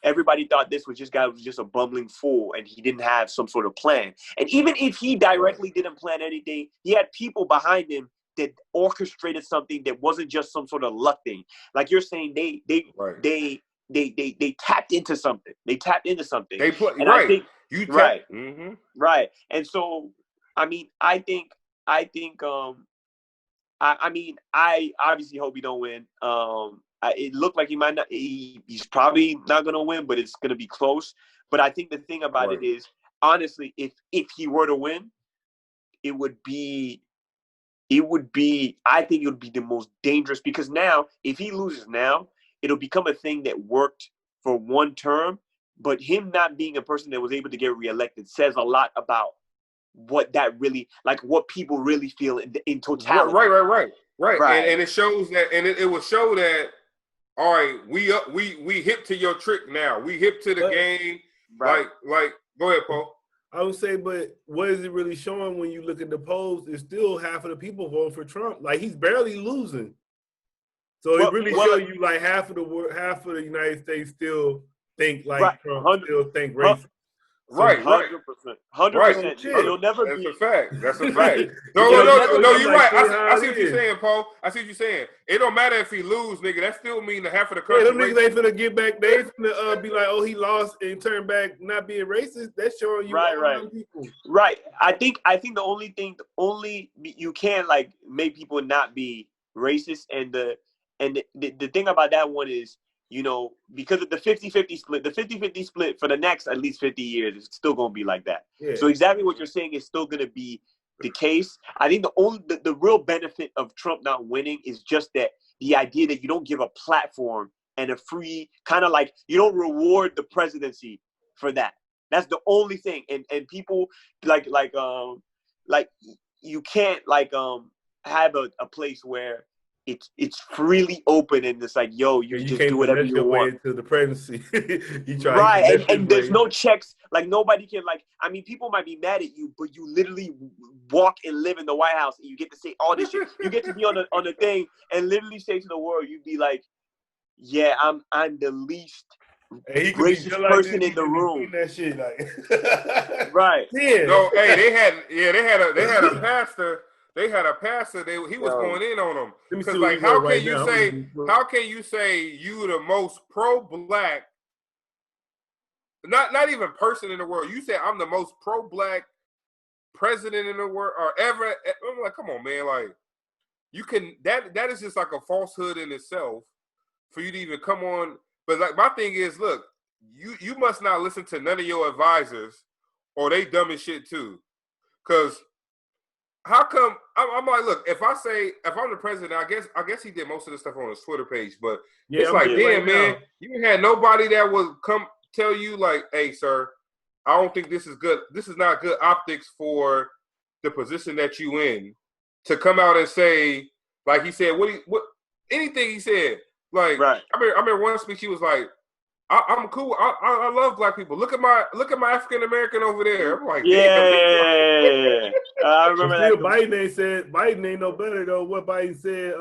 everybody thought this guy was just a bumbling fool and he didn't have some sort of plan. And even if he directly didn't plan anything, he had people behind him that orchestrated something that wasn't just some sort of luck thing. Like you're saying, they tapped into something. They tapped into something. They put and I think Mm-hmm. Right. And so, I mean, I mean, I obviously hope he don't win. It looked like he might not. He's probably not going to win, but it's going to be close. But I think the thing about it is, honestly, if he were to win, I think it would be the most dangerous, because now, if he loses now, it'll become a thing that worked for one term, but him not being a person that was able to get reelected says a lot about what that really, like, what people really feel in totality. Right. And it shows that, and it will show that, all right, we hip to your trick now. We hip to the game. Right. Like, go ahead, Paul. I would say, but what is it really showing when you look at the polls? It's still half of the people voting for Trump. Like, he's barely losing. So it really shows you, like, half of the United States still think like Trump, still think racist. Right. 100%. 100%. Right. It'll never That's be. a fact. That's a fact. No, No, you're like, right. I see what you're saying, Paul. I see what you're saying. It don't matter if he lose, nigga. That still mean the half of the country. Yeah, them niggas ain't finna get back. They ain't finna be like, oh, he lost and turn back not being racist. That's showing you all people. Right. I think the only you can like make people not be racist, and the thing about that one is, you know, because of the 50-50 split, the 50-50 split for the next at least 50 years is still gonna be like that. Yeah. So exactly what you're saying is still gonna be the case. I think the real benefit of Trump not winning is just that the idea that you don't give a platform and a free kind of like you don't reward the presidency for that. That's the only thing. And people like you can't have a place where it's freely open and it's like, yo, you just do whatever you want. Way to the presidency. You try right, and there's no checks. Like nobody can I mean, people might be mad at you, but you literally walk and live in the White House and you get to say all this shit. You get to be on the thing and literally say to the world, you'd be like, yeah, I'm the least racist person in the room. That shit, like. Right. Yeah. No, hey, they had a pastor. They had a pastor. He was going in on them because, like, how can you say you the most pro-black, not even person in the world? You say I'm the most pro-black president in the world or ever. I'm like, come on, man. Like, you can that is just like a falsehood in itself for you to even come on. But like, my thing is, look, you must not listen to none of your advisors, or they dumb as shit too, because. How come I'm like, look, if I'm the president, I guess he did most of the stuff on his Twitter page, but it's like, damn, man, you had nobody that would come tell you like, hey, sir, I don't think this is good. This is not good optics for the position that you in to come out and say, like he said, what anything he said. Like, right. I remember one speech he was like, I'm cool. I love black people. Look at my African American over there. I'm like, yeah. I remember that. Biden ain't no better though. What Biden said,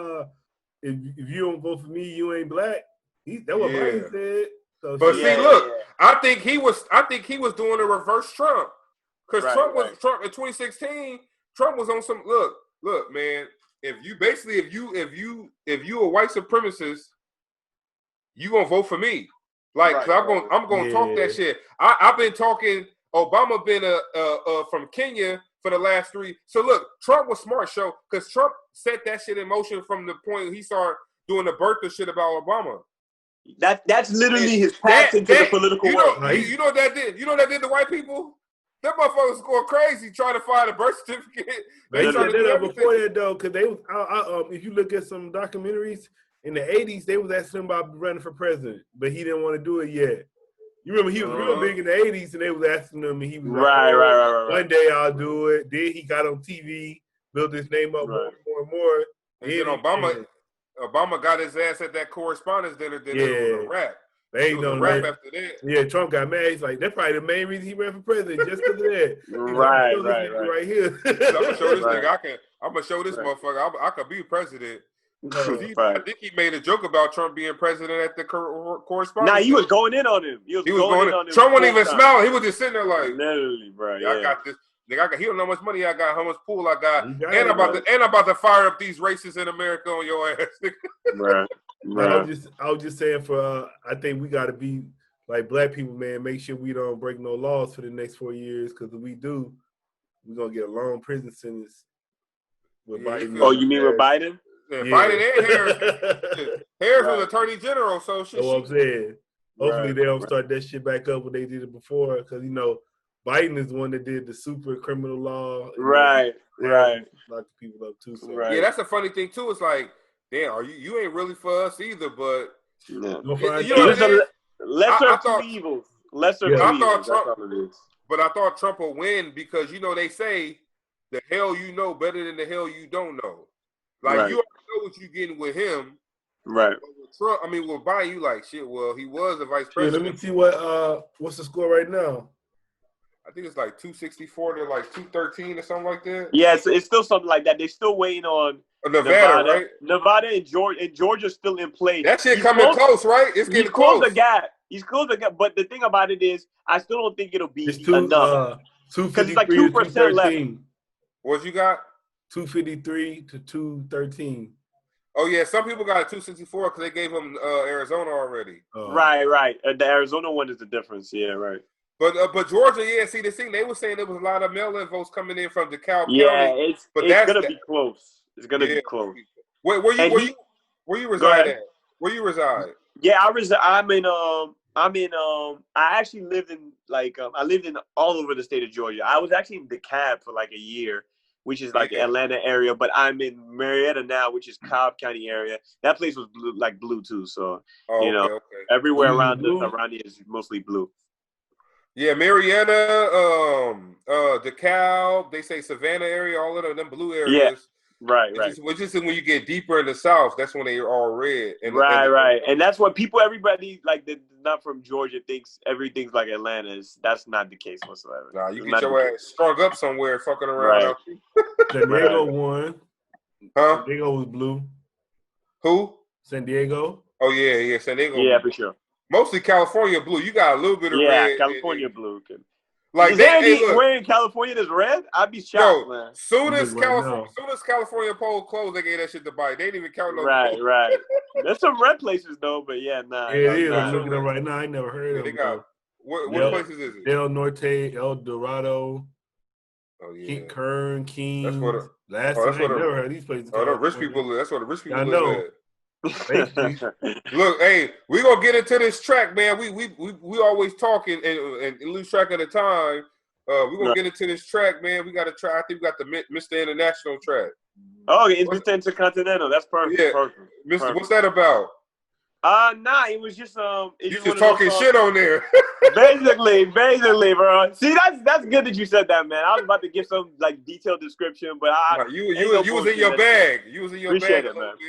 if you don't vote for me, you ain't black. That's what Biden said. So but see, look, I think he was doing a reverse Trump, because Trump in 2016. Trump was on some look, man. If you a white supremacist, you gonna vote for me. Like, I'm gonna talk that shit. I've been talking. Obama been from Kenya for the last 3. So look, Trump was smart, because Trump set that shit in motion from the point he started doing the birther shit about Obama. That's literally his path into the political world. You know what that did? You know what that did to white people? Them motherfuckers going crazy trying to find a birth certificate. They trying to do before that though, because they was. If you look at some documentaries. In the 80s, they was asking him about running for president, but he didn't want to do it yet. You remember he was real big in the 80s, and they was asking him, and he was right. One day I'll do it. Then he got on TV, built his name up more and more. And then Obama got his ass at that correspondence dinner. Then it was a rap. They ain't no rap after that. Yeah, Trump got mad. He's like, that's probably the main reason he ran for president, just because of that. Right here. I'm gonna show this nigga. I'm gonna show this motherfucker. I could be president. I think he made a joke about Trump being president at the correspondence. Nah, he was going in on him. He was going in on him. Trump wasn't even smiling. He was just sitting there like, literally, bro. I got this. Nigga, he don't know how much money I got, how much pool I got, and I'm about to fire up these racists in America on your ass. Right. I was just saying I think we got to be like black people, man. Make sure we don't break no laws for the next 4 years, because if we do, we're gonna get a long prison sentence. With Biden. Oh, you mean with Biden? Yeah, Biden and Harris. Harris was Attorney General, so shit. That's what I'm saying. Hopefully they don't start that shit back up when they did it before, because Biden is the one that did the super criminal law. Right. Lock people up too. So. Yeah, that's a funny thing too. It's like, damn, you ain't really for us either, but lesser of two evils. Lesser of two evils. But I thought Trump would win because they say the hell you know better than the hell you don't know. Like you already know what you're getting with him. Right. But with Trump, with Biden, you like shit. Well, he was the vice president. Let me see what's the score right now. I think it's like 264 to like 213 or something like that. Yeah, it's still something like that. They're still waiting on Nevada, right? Nevada and Georgia. And Georgia's still in play. That shit coming close, right? It's getting close. The gap. He's closed the gap. But the thing about it is, I still don't think it'll be enough. 253 it's like 2% to 213. left. What you got? 253 to 213. Oh yeah, some people got a 264 because they gave him Arizona already. Right. The Arizona one is the difference. Yeah, right. But Georgia, yeah. See, the thing they were saying there was a lot of mail-in votes coming in from DeKalb County. Yeah, it's gonna be close. It's gonna be close. Where you reside at? Where you reside? Yeah, I actually lived in I lived in all over the state of Georgia. I was actually in DeKalb for like a year, which is like the Atlanta area, but I'm in Marietta now, which is Cobb County area. That place was blue too. So everywhere around here is mostly blue. Yeah, Marietta, DeKalb, they say Savannah area, all of them blue areas. Yeah. Right. Which is when you get deeper in the South, that's when they are all red. Right. And that's what everybody like that not from Georgia thinks everything's like Atlanta. That's not the case whatsoever. Nah, you get your ass strung up somewhere fucking around. San Diego won. Huh? San Diego was blue. Who? San Diego. Oh, yeah, San Diego. Yeah, for sure. Mostly California blue. You got a little bit of red. Yeah, California blue. Like is there anywhere in California that's red? I'd be shocked, man. Soon as California poll closed, they gave that shit to bite. They didn't even count no. Right. There's some red places though, but yeah, nah. Yeah, it is. I'm looking at right now. I never heard of them. What places is it? Del Norte, El Dorado. Oh yeah. Kern, Keene. That's what. I never heard these places. Oh, the rich people live. That's where the rich people live. I know. Look, hey, we gonna get into this track, man. We always talking and lose track of the time. We gonna get into this track, man. We got to try. I think we got the Mr. International track. Oh, it's Mr. Intercontinental. That's perfect. Yeah, perfect. Mr. What's that about? Nah, it was just you just talking shit on there. basically, bro. See, that's good that you said that, man. I was about to give some like detailed description, but you was in your bag. You was in your bag.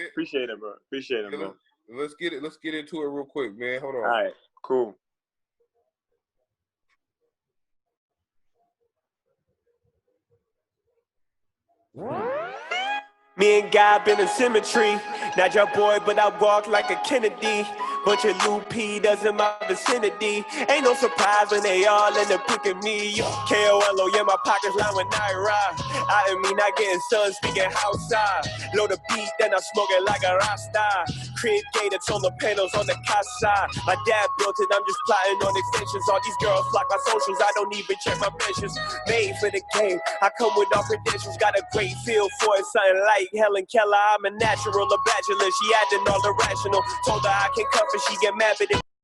Appreciate it, man. Let's get into it real quick, man. Hold on. All right, cool. Me and God been in symmetry. Not your boy, but I walk like a Kennedy. Bunch of Lupitas in my vicinity. Ain't no surprise when they all end up picking me. KOLO, yeah, my pockets line with Naira. I and me not getting sun, speaking outside. Load a beat, then I smoke it like a Rasta. Crib gated on the panels on the casa. My dad built it, I'm just plotting on extensions. All these girls flock my socials, I don't even check my mentions. Made for the game, I come with all credentials. Got a great feel for it, something like Helen Keller. I'm a natural, a bachelor. She acting all irrational. Told her I can cuff her, she get mad, but